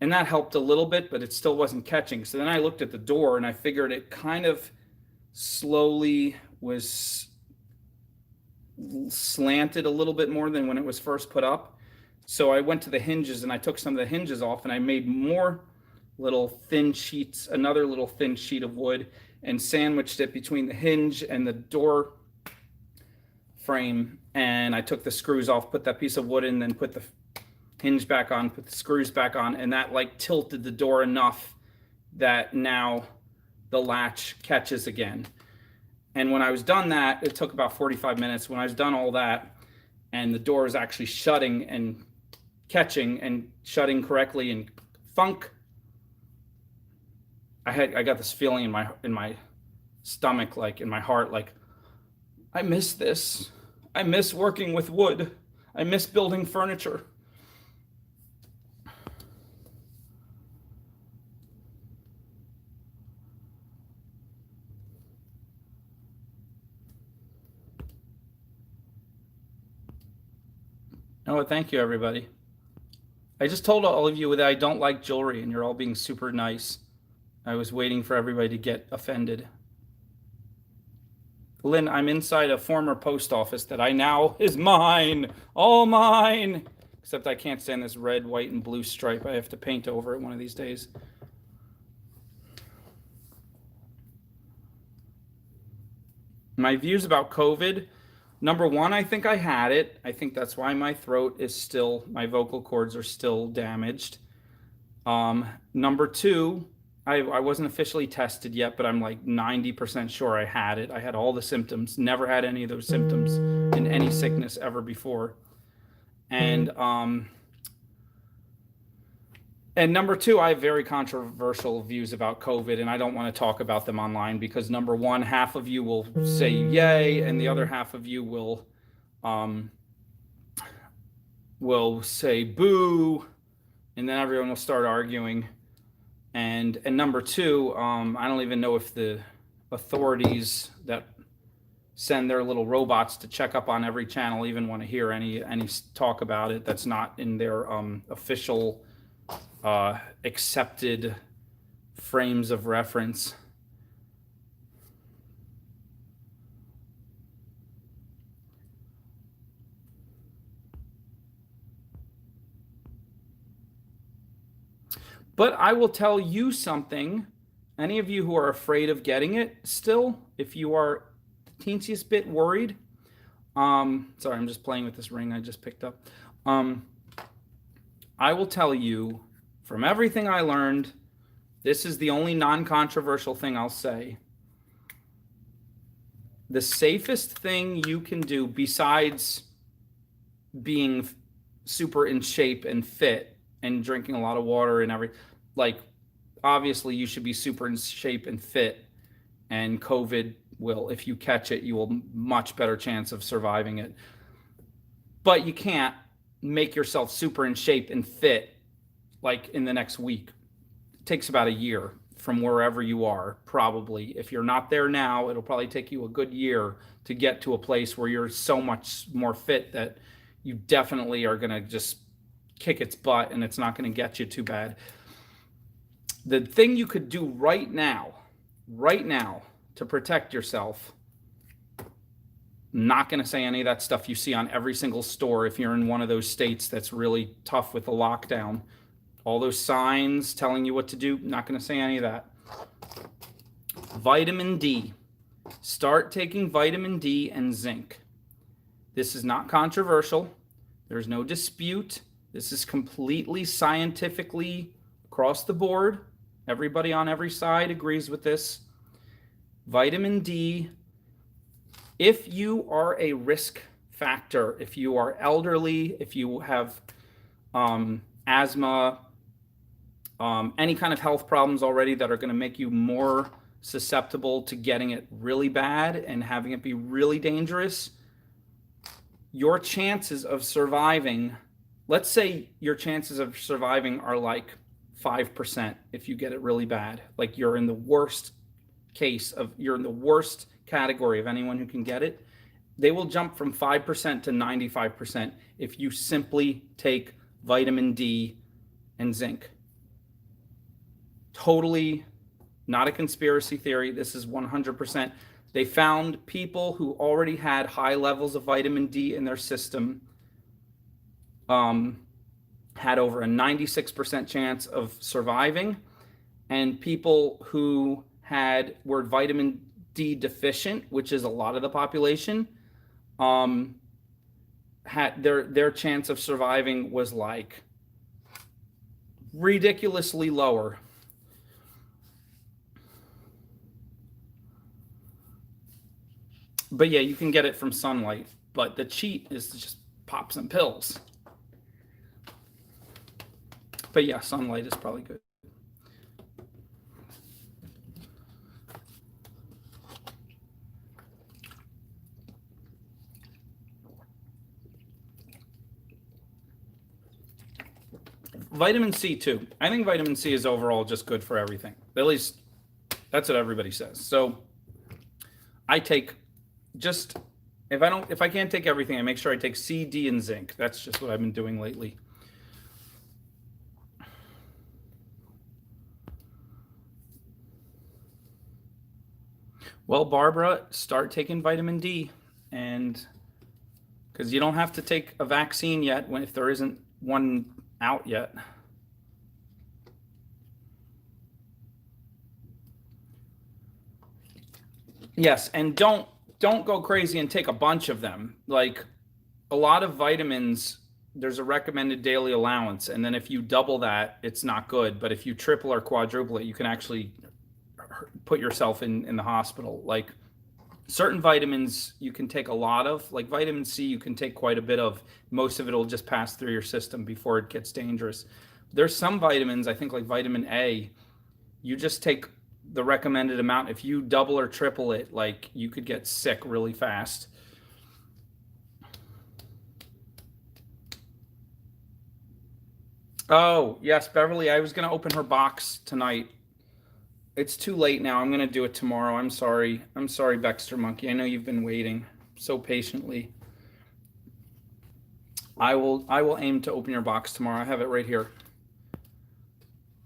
And that helped a little bit, but it still wasn't catching. So then I looked at the door and I figured it kind of slowly was slanted a little bit more than when it was first put up. So I went to the hinges and I took some of the hinges off, and I made more little thin sheets, another little thin sheet of wood, and sandwiched it between the hinge and the door frame. And I took the screws off, put that piece of wood in, then put the hinge back on, put the screws back on, and that like tilted the door enough that now the latch catches again. And when I was done that, it took about 45 minutes. When I was done all that, and the door is actually shutting and catching and shutting correctly, and thunk, I got this feeling in my stomach, like in my heart, like, I miss this. I miss working with wood. I miss building furniture. Oh, thank you, everybody. I just told all of you that I don't like jewelry, and you're all being super nice. I was waiting for everybody to get offended. Lynn, I'm inside a former post office that I now is mine, all mine. Except I can't stand this red, white, and blue stripe. I have to paint over it one of these days. My views about COVID. Number one, I think I had it. I think that's why my throat is still, my vocal cords are still damaged. Number two, I wasn't officially tested yet, but I'm like 90% sure I had it. I had all the symptoms, never had any of those symptoms in any sickness ever before. And number two, I have very controversial views about COVID, and I don't want to talk about them online because number one, half of you will say yay, and the other half of you will say boo, and then everyone will start arguing. And number two, I don't even know if the authorities that send their little robots to check up on every channel even want to hear any talk about it that's not in their official accepted frames of reference. But I will tell you something. Any of you who are afraid of getting it still, if you are the teensiest bit worried, sorry, I'm just playing with this ring I just picked up. I will tell you, from everything I learned, this is the only non-controversial thing I'll say. The safest thing you can do, besides being super in shape and fit and drinking a lot of water and obviously you should be super in shape and fit, and COVID will, if you catch it, you will much better chance of surviving it. But you can't make yourself super in shape and fit like in the next week. It takes about a year from wherever you are, probably. If you're not there now, it'll probably take you a good year to get to a place where you're so much more fit that you definitely are going to just kick its butt and it's not going to get you too bad. The thing you could do right now to protect yourself, I'm not going to say any of that stuff you see on every single store if you're in one of those states that's really tough with the lockdown. All those signs telling you what to do, not going to say any of that. Vitamin D. Start taking vitamin D and zinc. This is not controversial. There's no dispute. This is completely scientifically across the board. Everybody on every side agrees with this. Vitamin D, if you are a risk factor, if you are elderly, if you have asthma, any kind of health problems already that are going to make you more susceptible to getting it really bad and having it be really dangerous, your chances of surviving, let's say your chances of surviving are like 5% if you get it really bad. Like you're in the worst you're in the worst category of anyone who can get it. They will jump from 5% to 95% if you simply take vitamin D and zinc. Totally not a conspiracy theory. This is 100%. They found people who already had high levels of vitamin D in their system had over a 96% chance of surviving, and people who were vitamin D deficient, which is a lot of the population, had their chance of surviving was like ridiculously lower. But yeah, you can get it from sunlight, but the cheat is to just pop some pills. But yeah, sunlight is probably good. Vitamin C too. I think vitamin C is overall just good for everything. At least that's what everybody says. So I take just if I can't take everything, I make sure I take C, D, and zinc. That's just what I've been doing lately. Well, Barbara, start taking vitamin D, and because you don't have to take a vaccine yet if there isn't one out yet. Yes, and don't go crazy and take a bunch of them. Like a lot of vitamins, there's a recommended daily allowance, and then if you double that, it's not good. But if you triple or quadruple it, you can actually put yourself in the hospital. Like certain vitamins you can take a lot of, like vitamin C you can take quite a bit of. Most of it will just pass through your system before it gets dangerous. There's some vitamins, I think like vitamin A, you just take the recommended amount. If you double or triple it, like you could get sick really fast. Oh, yes, Beverly, I was going to open her box tonight. It's too late now. I'm going to do it tomorrow. I'm sorry. I'm sorry, Baxter Monkey. I know you've been waiting so patiently. I will aim to open your box tomorrow. I have it right here.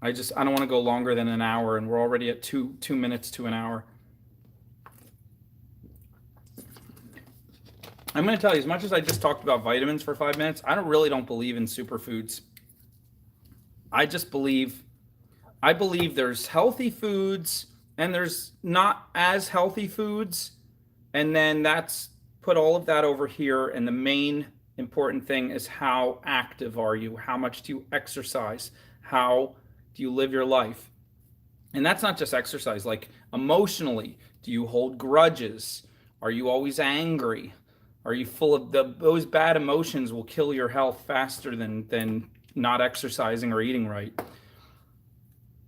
I don't want to go longer than an hour, and we're already at 2 minutes to an hour. I'm going to tell you, as much as I just talked about vitamins for 5 minutes, I really don't believe in superfoods. I believe there's healthy foods and there's not as healthy foods, and then put all of that over here, and the main important thing is how active are you? How much do you exercise? How do you live your life? And that's not just exercise, like emotionally, do you hold grudges? Are you always angry? Are you full of those bad emotions will kill your health faster than not exercising or eating right.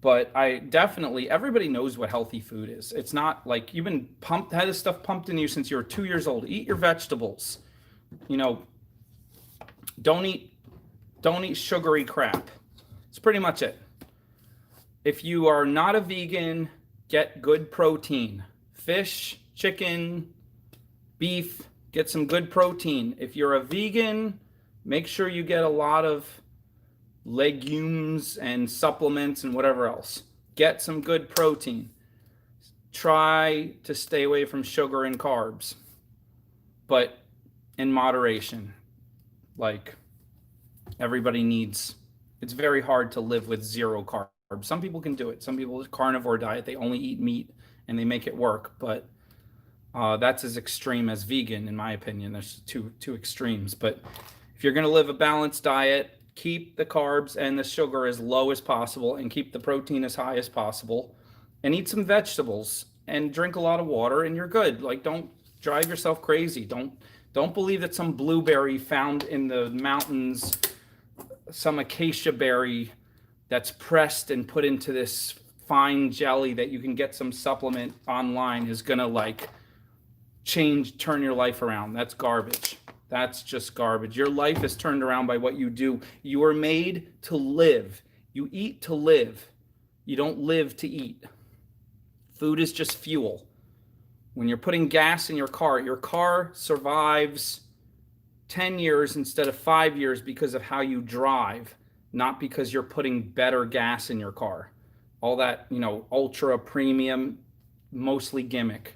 But everybody knows what healthy food is. It's not like you've been had this stuff pumped in you since you were 2 years old. Eat your vegetables. Don't eat sugary crap. It's pretty much it. If you are not a vegan, get good protein. Fish, chicken, beef, get some good protein. If you're a vegan, make sure you get a lot of legumes and supplements and whatever else. Get some good protein. Try to stay away from sugar and carbs, but in moderation. Like everybody needs, it's very hard to live with zero carbs. Some people can do it. Some people carnivore diet, they only eat meat and they make it work, but that's as extreme as vegan in my opinion. There's two extremes. But if you're going to live a balanced diet, keep the carbs and the sugar as low as possible and keep the protein as high as possible, and eat some vegetables and drink a lot of water, and you're good. Like, don't drive yourself crazy. Don't believe that some blueberry found in the mountains, some acacia berry, that's pressed and put into this fine jelly that you can get some supplement online is gonna like turn your life around. That's garbage. That's just garbage. Your life is turned around by what you do. You are made to live. You eat to live. You don't live to eat. Food is just fuel. When you're putting gas in your car survives 10 years instead of 5 years because of how you drive, not because you're putting better gas in your car. All that, ultra premium, mostly gimmick.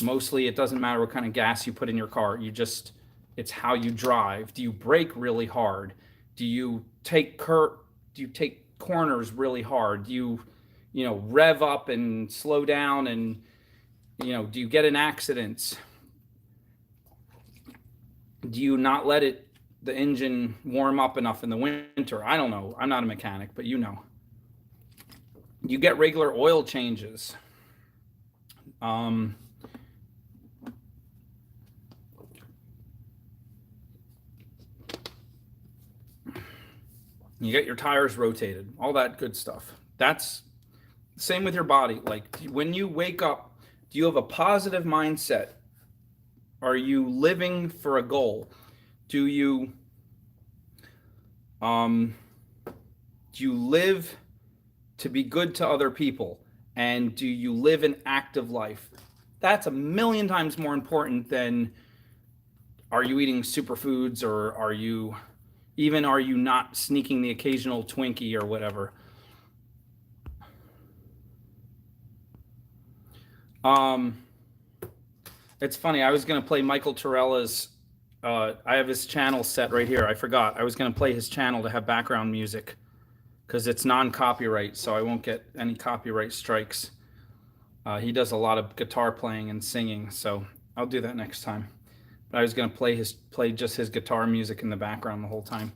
Mostly it doesn't matter what kind of gas you put in your car. It's how you drive. Do you brake really hard? Do you take corners really hard? Do you, rev up and slow down, and, do you get in accidents? Do you not let the engine warm up enough in the winter? I don't know. I'm not a mechanic, but you know. You get regular oil changes. You get your tires rotated, all that good stuff. That's the same with your body. Like when you wake up, do you have a positive mindset? Are you living for a goal? Do you live to be good to other people? And do you live an active life? That's a million times more important than are you eating superfoods, or are you not sneaking the occasional Twinkie or whatever. It's funny. I was going to play Michael Torella's. I have his channel set right here. I forgot. I was going to play his channel to have background music because it's non-copyright, so I won't get any copyright strikes. He does a lot of guitar playing and singing, so I'll do that next time. But I was going to play just his guitar music in the background the whole time.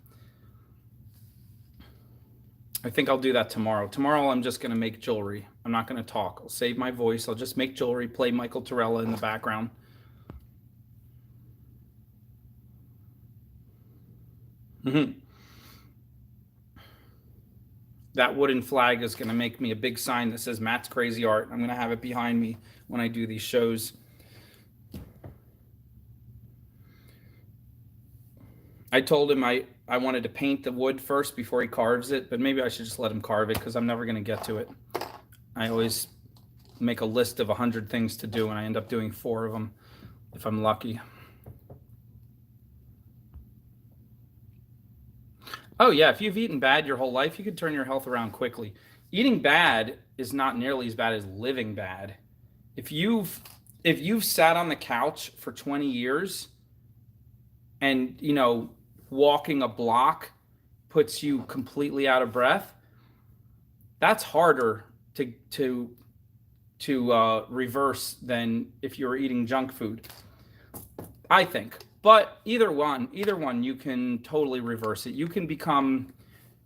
I think I'll do that tomorrow. Tomorrow I'm just going to make jewelry. I'm not going to talk. I'll save my voice. I'll just make jewelry, play Michael Torella in the background. That wooden flag is going to make me a big sign that says Matt's Crazy Art. I'm going to have it behind me when I do these shows. I told him I wanted to paint the wood first before he carves it, but maybe I should just let him carve it because I'm never going to get to it. I always make a list of 100 things to do, and I end up doing 4 of them if I'm lucky. Oh, yeah, if you've eaten bad your whole life, you could turn your health around quickly. Eating bad is not nearly as bad as living bad. If you've sat on the couch for 20 years and, walking a block puts you completely out of breath, that's harder to reverse than if you were eating junk food, I think. But either one, you can totally reverse it. You can become,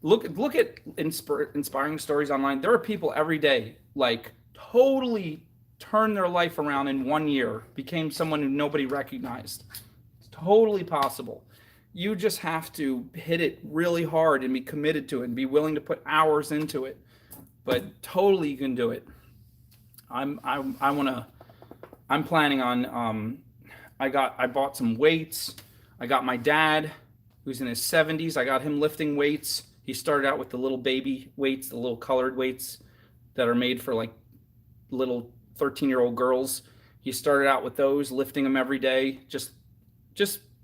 look at inspiring stories online. There are people every day, like, totally turn their life around in 1 year, became someone who nobody recognized. It's totally possible. You just have to hit it really hard and be committed to it and be willing to put hours into it. But totally you can do it. I'm planning on, I bought some weights. I got my dad, who's in his 70s. I got him lifting weights. He started out with the little baby weights, the little colored weights that are made for like little 13-year-old girls. He started out with those, lifting them every day, just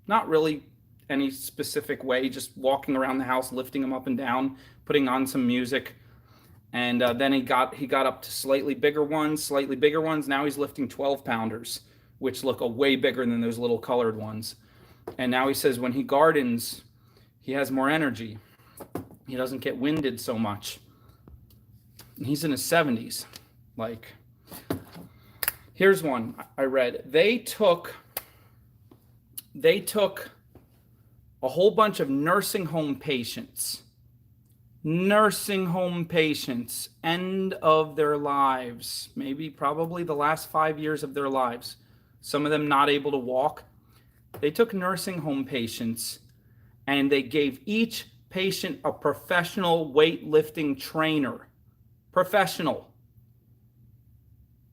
not really any specific way, just walking around the house, lifting them up and down, putting on some music. And then he got up to slightly bigger ones. Now he's lifting 12-pounders, which look way bigger than those little colored ones. And now he says when he gardens, he has more energy. He doesn't get winded so much. And he's in his 70s. Like, here's one I read. They took a whole bunch of nursing home patients, end of their lives, probably the last 5 years of their lives, some of them not able to walk. They took nursing home patients and they gave each patient a professional weightlifting trainer. Professional.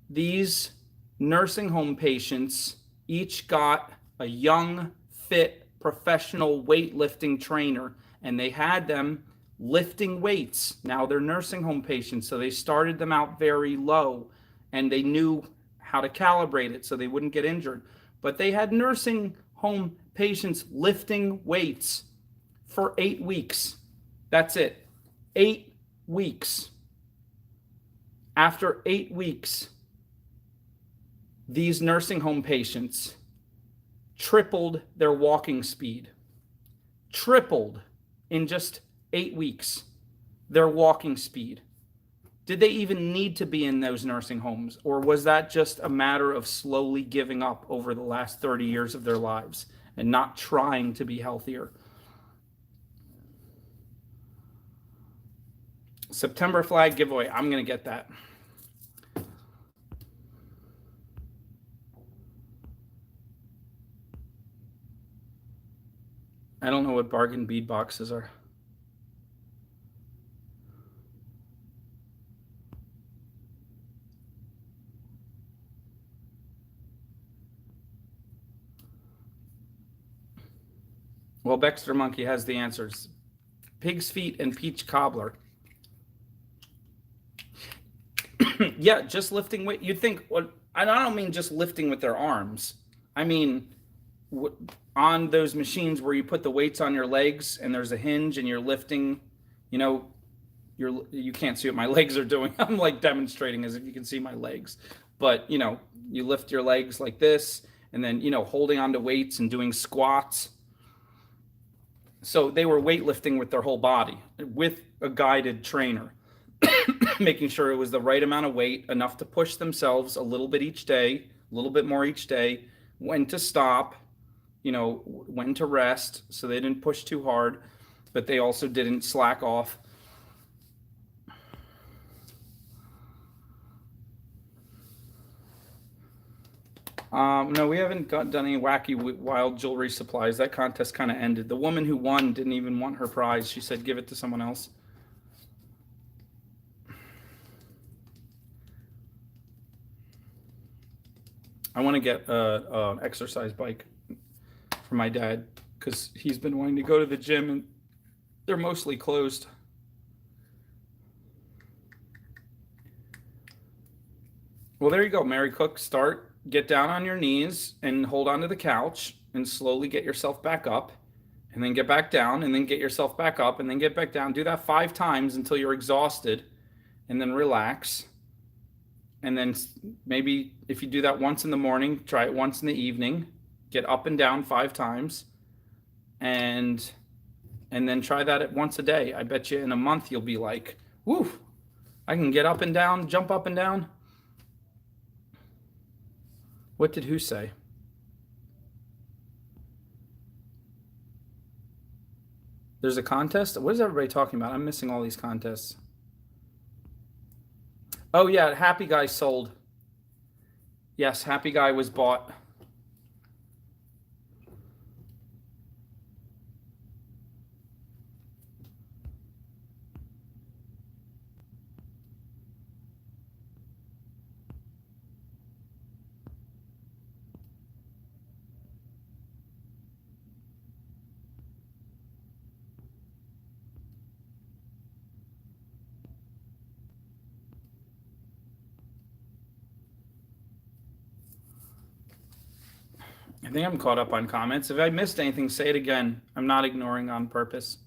These nursing home patients each got a young, fit, professional weightlifting trainer, and they had them lifting weights. Now they're nursing home patients, so they started them out very low, and they knew how to calibrate it so they wouldn't get injured. But they had nursing home patients lifting weights for 8 weeks. That's it. 8 weeks. After 8 weeks, these nursing home patients tripled their walking speed. Tripled in just 8 weeks their walking speed. Did they even need to be in those nursing homes? Or was that just a matter of slowly giving up over the last 30 years of their lives and not trying to be healthier? September flag giveaway. I'm going to get that. I don't know what bargain bead boxes are. Well, Baxter Monkey has the answers. Pig's feet and peach cobbler. Yeah, just lifting weight. You'd think, well, I don't mean just lifting with their arms. I mean, on those machines where you put the weights on your legs and there's a hinge and you're lifting, you can't see what my legs are doing. I'm like demonstrating as if you can see my legs. But, you lift your legs like this and then, holding onto weights and doing squats. So they were weightlifting with their whole body with a guided trainer, making sure it was the right amount of weight, enough to push themselves a little bit each day, a little bit more each day, when to stop, when to rest, so they didn't push too hard, but they also didn't slack off. No, we haven't done any wacky wild jewelry supplies. That contest kind of ended. The woman who won didn't even want her prize. She said, give it to someone else. I want to get an exercise bike for my dad because he's been wanting to go to the gym and they're mostly closed. Well, there you go, Mary Cook. Get down on your knees and hold onto the couch and slowly get yourself back up and then get back down and then get yourself back up and then get back down. Do that 5 times until you're exhausted and then relax. And then maybe if you do that once in the morning, try it once in the evening, get up and down 5 times and then try that once a day. I bet you in a month you'll be like, woo, I can get up and down, jump up and down. What did who say? There's a contest? What is everybody talking about? I'm missing all these contests. Oh, yeah, Happy Guy sold. Yes, Happy Guy was bought. I think I'm caught up on comments. If I missed anything, say it again. I'm not ignoring on purpose.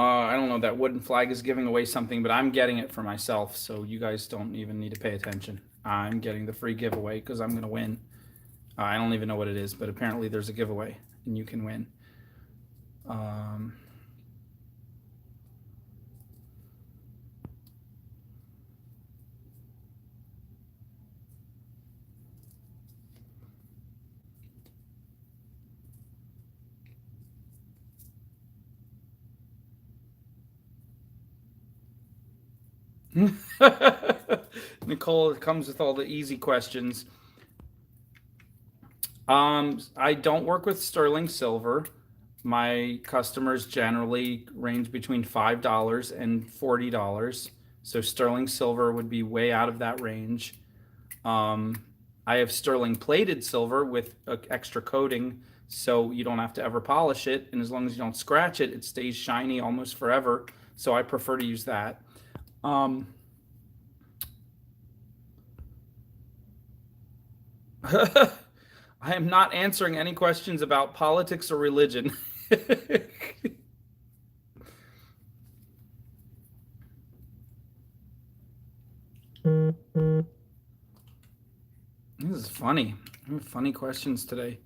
I don't know, that wooden flag is giving away something, but I'm getting it for myself, so you guys don't even need to pay attention. I'm getting the free giveaway because I'm going to win. I don't even know what it is, but apparently there's a giveaway and you can win. Nicole comes with all the easy questions. I don't work with sterling silver. My customers generally range between $5 and $40. So sterling silver would be way out of that range. I have sterling plated silver with extra coating, so you don't have to ever polish it. And as long as you don't scratch it, it stays shiny almost forever. So I prefer to use that. I am not answering any questions about politics or religion. This is funny. Funny questions today.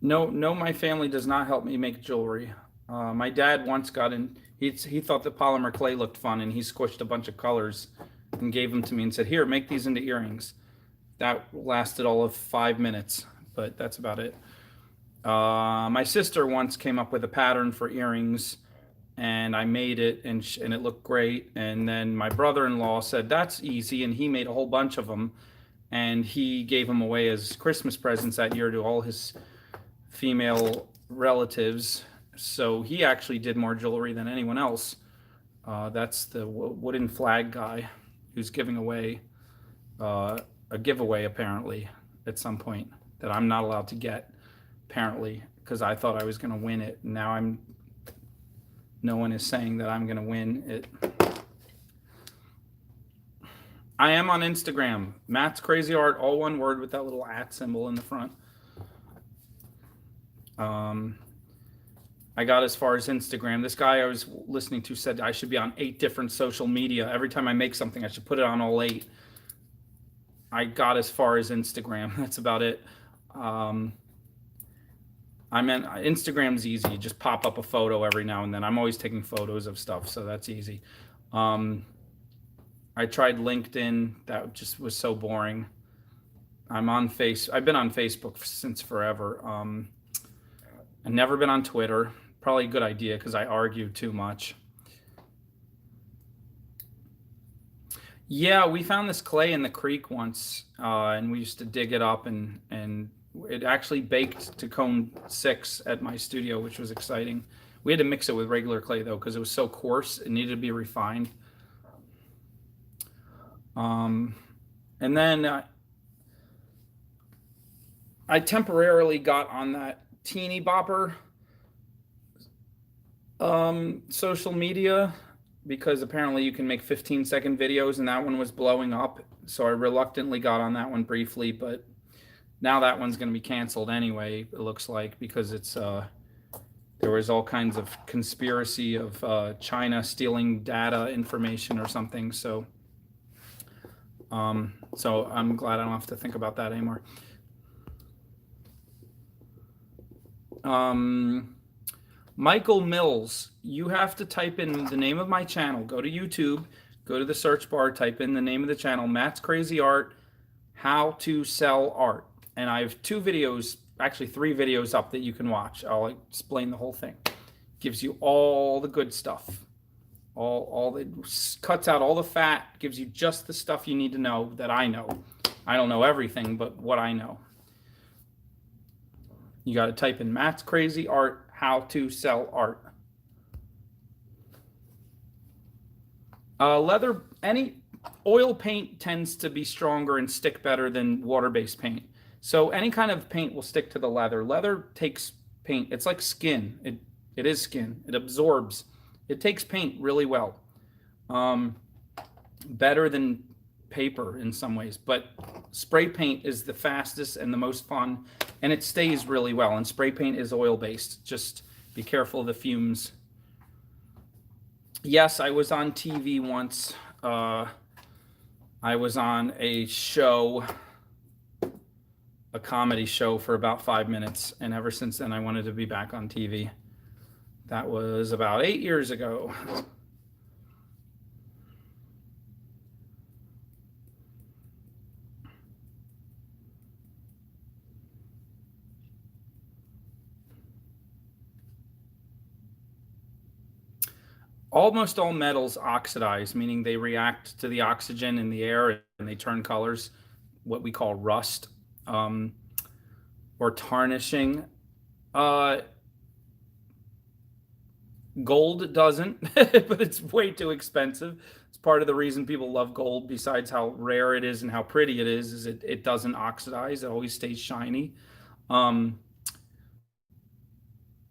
No, my family does not help me make jewelry. My dad once got in. He thought the polymer clay looked fun, and he squished a bunch of colors and gave them to me and said, "Here, make these into earrings." That lasted all of 5 minutes, but that's about it. My sister once came up with a pattern for earrings, and I made it, and it looked great. And then my brother-in-law said, "That's easy," and he made a whole bunch of them, and he gave them away as Christmas presents that year to all his female relatives. So he actually did more jewelry than anyone else. That's the wooden flag guy who's giving away a giveaway apparently at some point that I'm not allowed to get, apparently, because I thought I was going to win it. Now no one is saying that I'm going to win it. I am on Instagram, Matt's Crazy Art, all one word with that little @ symbol in the front. I got as far as Instagram. This guy I was listening to said I should be on 8 different social media. Every time I make something, I should put it on all 8. I got as far as Instagram. That's about it. Instagram's easy. You just pop up a photo every now and then. I'm always taking photos of stuff, so that's easy. I tried LinkedIn. That just was so boring. I've been on Facebook since forever. I've never been on Twitter. Probably a good idea because I argue too much. Yeah, we found this clay in the creek once, and we used to dig it up, and it actually baked to cone 6 at my studio, which was exciting. We had to mix it with regular clay though because it was so coarse. It needed to be refined. And then I temporarily got on that teeny bopper social media because apparently you can make 15-second videos, and that one was blowing up. So I reluctantly got on that one briefly, but now that one's going to be canceled anyway, it looks like, because it's there was all kinds of conspiracy of China stealing data information or something. So I'm glad I don't have to think about that anymore. Michael Mills, you have to type in the name of my channel. Go to YouTube, go to the search bar, type in the name of the channel, Matt's Crazy Art, How to Sell Art. And I have 2 videos, actually 3 videos up that you can watch. I'll explain the whole thing. Gives you all the good stuff. It cuts out all the fat, gives you just the stuff you need to know that I know. I don't know everything, but what I know. You got to type in Matt's Crazy Art, How to Sell Art. Leather, any oil paint tends to be stronger and stick better than water-based paint. So any kind of paint will stick to the leather. Leather takes paint. It's like skin. It is skin. It absorbs. It takes paint really well. better than paper in some ways, but spray paint is the fastest and the most fun, and it stays really well. And spray paint is oil based. Just be careful of the fumes. Yes, I was on TV once. I was on a show, a comedy show for about 5 minutes, and ever since then I wanted to be back on TV. That was about 8 years ago. Almost all metals oxidize, meaning they react to the oxygen in the air and they turn colors, what we call rust, or tarnishing. Uh, Gold doesn't, but it's way too expensive. It's part of the reason people love gold, besides how rare it is and how pretty it is it doesn't oxidize. It always stays shiny. Um,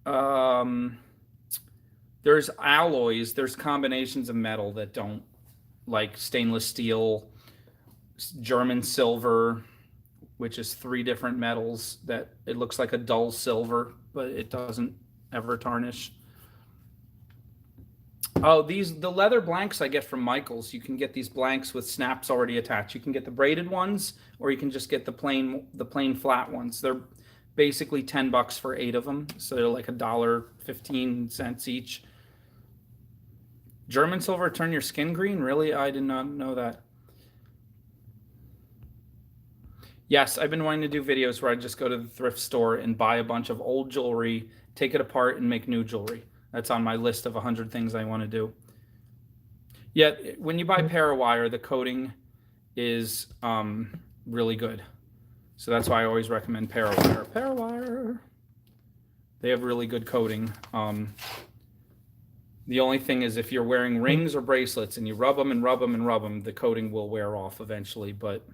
um, there's alloys, there's combinations of metal that don't, like stainless steel, German silver, which is 3 different metals that it looks like a dull silver, but it doesn't ever tarnish. Oh, the leather blanks I get from Michaels. You can get these blanks with snaps already attached. You can get the braided ones, or you can just get the plain flat ones. They're basically $10 for 8 of them, so they're like $1.15 each. German silver turn your skin green? Really? I did not know that. Yes, I've been wanting to do videos where I just go to the thrift store and buy a bunch of old jewelry, take it apart, and make new jewelry. That's on my list of 100 things I want to do. Yet, when you buy Parawire, the coating is really good. So that's why I always recommend Parawire. Parawire. They have really good coating. The only thing is if you're wearing rings or bracelets and you rub them and rub them and rub them, the coating will wear off eventually. But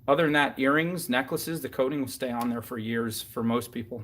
other than that, earrings, necklaces, the coating will stay on there for years for most people.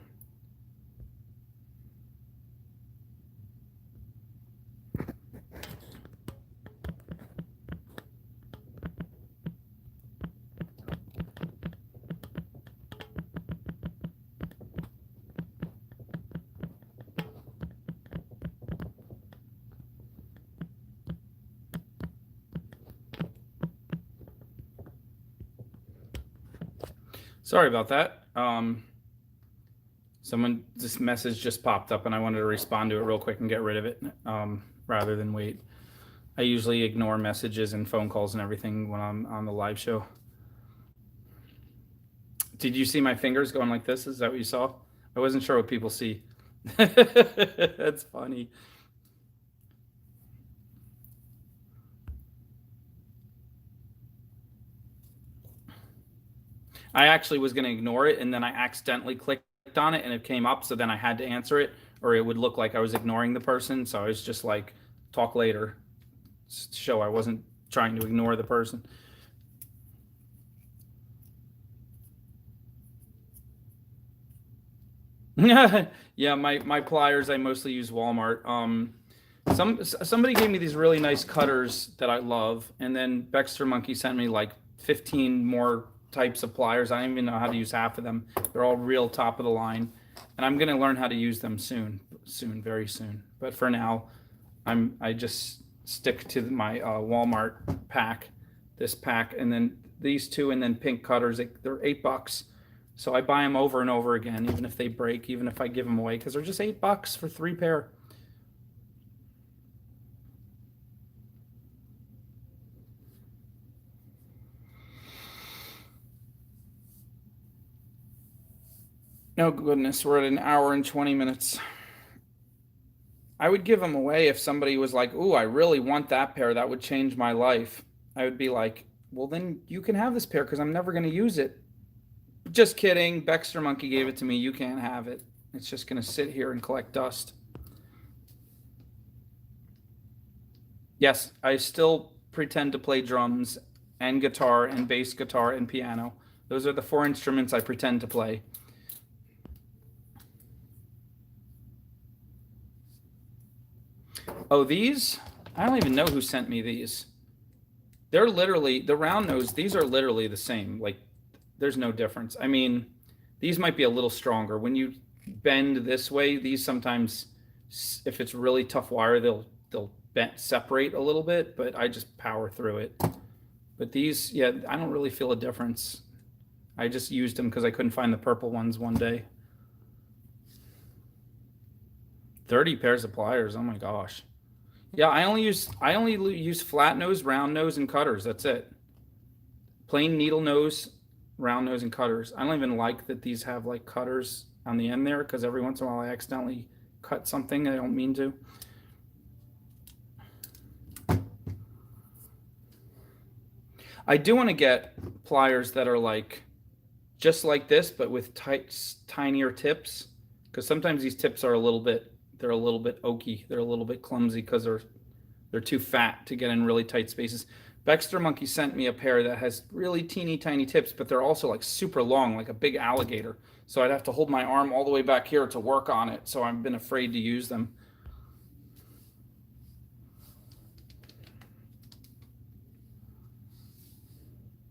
Sorry about that. This message just popped up and I wanted to respond to it real quick and get rid of it rather than wait. I usually ignore messages and phone calls and everything when I'm on the live show. Did you see my fingers going like this? Is that what you saw? I wasn't sure what people see. That's funny. I actually was going to ignore it, and then I accidentally clicked on it, and it came up, so then I had to answer it, or it would look like I was ignoring the person. So I was just like, talk later, show I wasn't trying to ignore the person. Yeah, my pliers, I mostly use Walmart. Somebody gave me these really nice cutters that I love, and then Baxter Monkey sent me like 15 more types of pliers. I don't even know how to use half of them. They're all real top of the line, and I'm gonna learn how to use them soon, very soon. But for now, I just stick to my Walmart pack, this pack, and then these two, and then pink cutters. They're $8. So I buy them over and over again, even if they break, even if I give them away, because they're just $8 for 3 pair. Oh goodness, we're at an hour and 20 minutes. I would give them away if somebody was like, "Ooh, I really want that pair. That would change my life." I would be like, "Well, then you can have this pair because I'm never going to use it." Just kidding. Baxter Monkey gave it to me. You can't have it. It's just going to sit here and collect dust. Yes, I still pretend to play drums and guitar and bass guitar and piano. Those are the 4 instruments I pretend to play. Oh, these? I don't even know who sent me these. They're literally, the round nose, these are literally the same. Like, there's no difference. I mean, these might be a little stronger. When you bend this way, these sometimes, if it's really tough wire, they'll separate a little bit, but I just power through it. But these, yeah, I don't really feel a difference. I just used them because I couldn't find the purple ones one day. 30 pairs of pliers. Oh my gosh. Yeah, I only use flat nose, round nose, and cutters. That's it. Plain needle nose, round nose, and cutters. I don't even like that these have like cutters on the end there, because every once in a while I accidentally cut something I don't mean to. I do want to get pliers that are like just like this, but with tinier tips, because sometimes these tips are a little bit oaky. They're a little bit clumsy because they're too fat to get in really tight spaces. Baxter Monkey sent me a pair that has really teeny tiny tips, but they're also like super long, like a big alligator. So I'd have to hold my arm all the way back here to work on it. So I've been afraid to use them.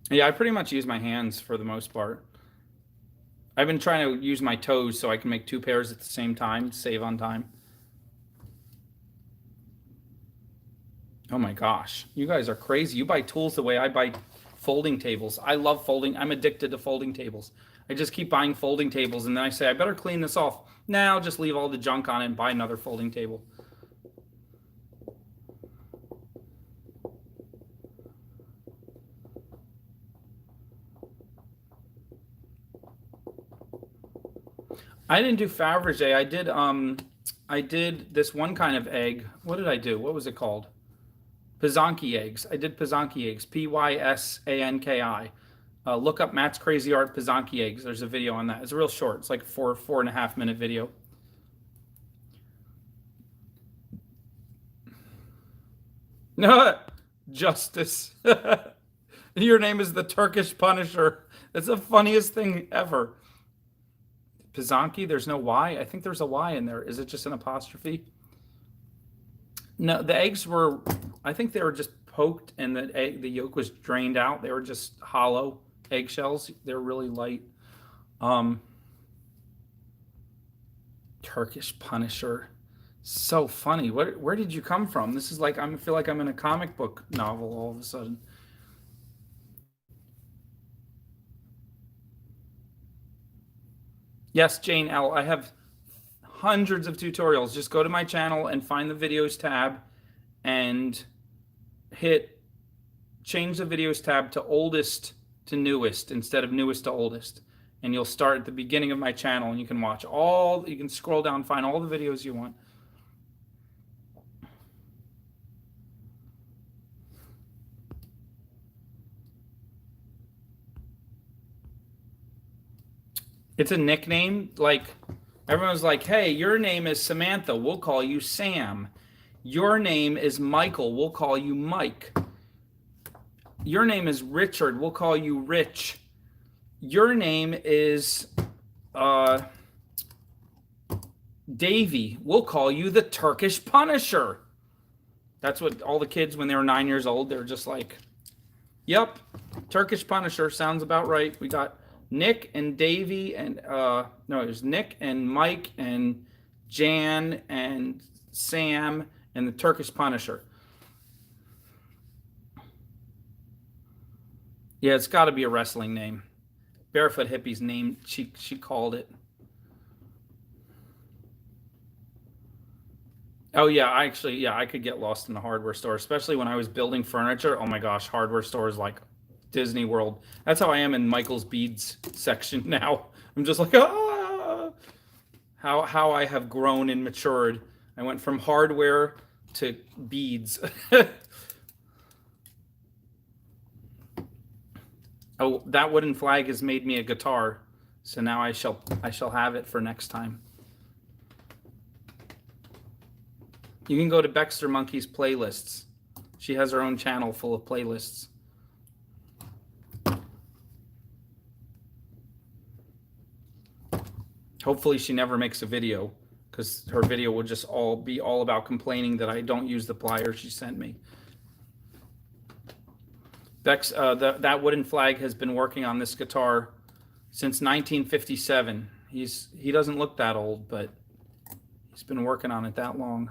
Yeah, I pretty much use my hands for the most part. I've been trying to use my toes so I can make 2 pairs at the same time, save on time. Oh my gosh, you guys are crazy. You buy tools the way I buy folding tables. I love folding. I'm addicted to folding tables. I just keep buying folding tables, and then I say, I better clean this off. Now I'll just leave all the junk on it and buy another folding table. I didn't do Fabergé. I did this one kind of egg. What did I do? What was it called? Pysanky eggs. I did Pysanky eggs. Pysanki. Look up Matt's Crazy Art Pysanky eggs. There's a video on that. It's real short. It's like a 4.5 minute video. No, Justice. Your name is the Turkish Punisher. That's the funniest thing ever. Pysanky, there's no Y. I think there's a Y in there. Is it just an apostrophe? No, the eggs were, I think they were just poked and the yolk was drained out. They were just hollow eggshells. They're really light. Turkish Punisher. So funny. Where did you come from? This is like, I feel like I'm in a comic book novel all of a sudden. Yes, Jane L. I have hundreds of tutorials. Just go to my channel and find the videos tab and change the videos tab to oldest to newest instead of newest to oldest. And you'll start at the beginning of my channel and you can watch you can scroll down, find all the videos you want. It's a nickname. Like, everyone's like, hey, your name is Samantha. We'll call you Sam. Your name is Michael. We'll call you Mike. Your name is Richard. We'll call you Rich. Your name is Davy. We'll call you the Turkish Punisher. That's what all the kids, when they were 9 years old, they're just like, yep, Turkish Punisher sounds about right. We got Nick and Davy and no, it was Nick and Mike and Jan and Sam and the Turkish Punisher. Yeah, it's got to be a wrestling name. Barefoot Hippie's name, she called it. Oh yeah, I could get lost in the hardware store, especially when I was building furniture. Oh my gosh, hardware stores like Disney World. That's how I am in Michael's beads section now. I'm just like, ah! How I have grown and matured. I went from hardware to beads. Oh, that wooden flag has made me a guitar, so now I shall have it for next time. You can go to Baxter Monkey's playlists. She has her own channel full of playlists. Hopefully she never makes a video, because her video will just be all about complaining that I don't use the pliers she sent me. Bex, that wooden flag has been working on this guitar since 1957. He doesn't look that old, but he's been working on it that long.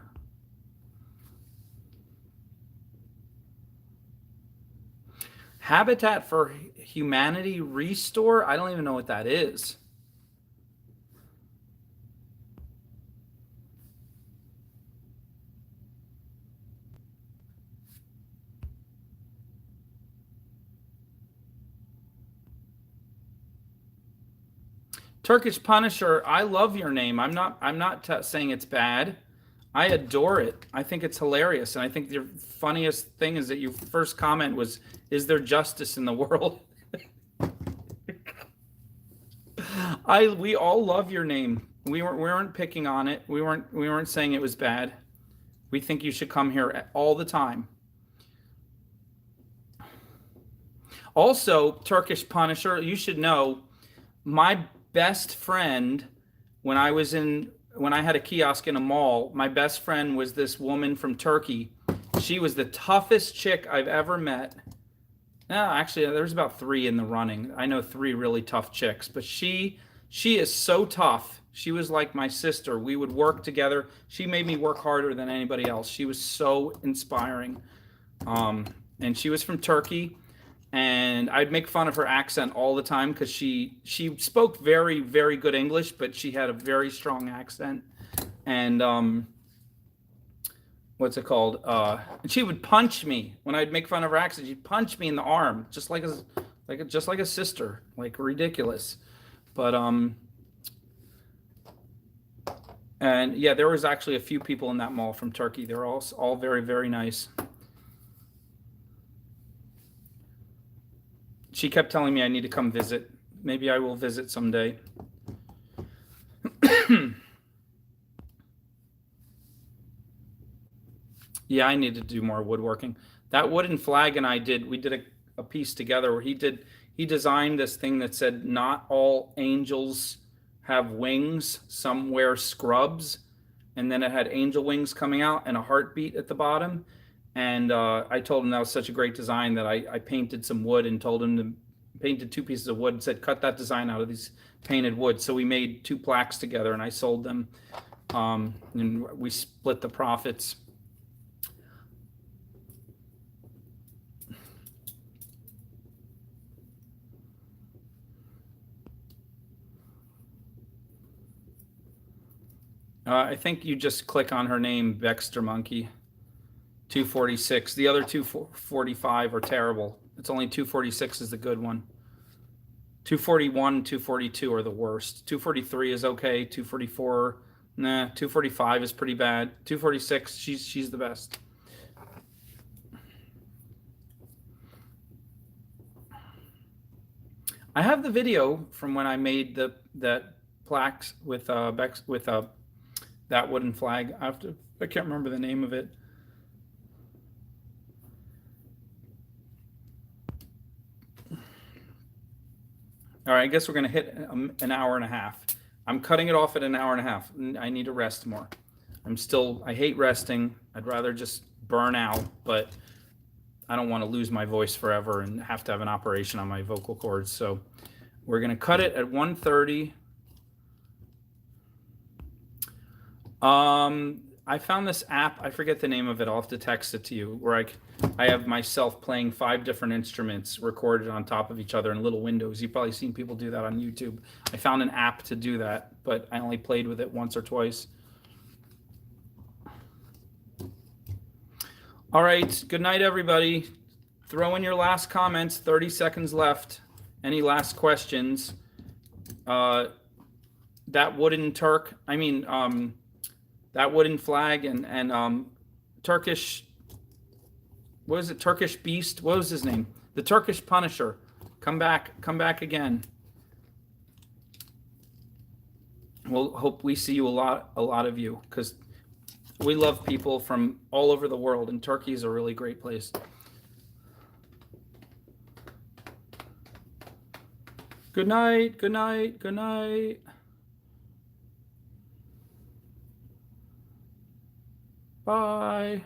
Habitat for Humanity Restore? I don't even know what that is. Turkish Punisher, I love your name. I'm not saying it's bad. I adore it. I think it's hilarious, and I think the funniest thing is that your first comment was, "Is there justice in the world?" We all love your name. We weren't picking on it. We weren't saying it was bad. We think you should come here all the time. Also, Turkish Punisher, you should know, my best friend when I had a kiosk in a mall, my best friend was this woman from Turkey. She was the toughest chick I've ever met. No, actually, there's about 3 in the running. I know 3 really tough chicks, but she is so tough. She was like my sister. We would work together. She made me work harder than anybody else. She was so inspiring. And she was from Turkey. And I'd make fun of her accent all the time because she spoke very, very good English, but she had a very strong accent. And what's it called? And she would punch me when I'd make fun of her accent. She'd punch me in the arm, just like a sister, like ridiculous. But and yeah, there was actually a few people in that mall from Turkey. They're all very, very nice. She kept telling me I need to come visit. Maybe I will visit someday. Yeah, I need to do more woodworking. That wooden flag and we did a piece together where he designed this thing that said, "Not all angels have wings, some wear scrubs." And then it had angel wings coming out and a heartbeat at the bottom. And I told him that was such a great design that I painted some wood and told him to painted 2 pieces of wood and said, "Cut that design out of these painted wood." So we made 2 plaques together and I sold them. And we split the profits. I think you just click on her name, Baxter Monkey. 246. The other 245 are terrible. It's only 246 is the good one. 241, 242 are the worst. 243 is okay. 244, nah. 245 is pretty bad. 246, she's the best. I have the video from when I made that plaques with that wooden flag. I can't remember the name of it. All right, I guess we're going to hit an hour and a half. I'm cutting it off at an hour and a half. I need to rest more. I hate resting. I'd rather just burn out, but I don't want to lose my voice forever and have to have an operation on my vocal cords. So we're going to cut it at 1:30. I found this app. I forget the name of it. I'll have to text it to you, where I have myself playing 5 different instruments recorded on top of each other in little windows. You've probably seen people do that on YouTube. I found an app to do that, but I only played with it once or twice. All right. Good night, everybody. Throw in your last comments. 30 seconds left. Any last questions? That wooden that wooden flag and Turkish, what is it? Turkish Beast? What was his name? The Turkish Punisher. Come back again. We'll hope we see you a lot of you, because we love people from all over the world, and Turkey is a really great place. Good night, good night, good night. Bye.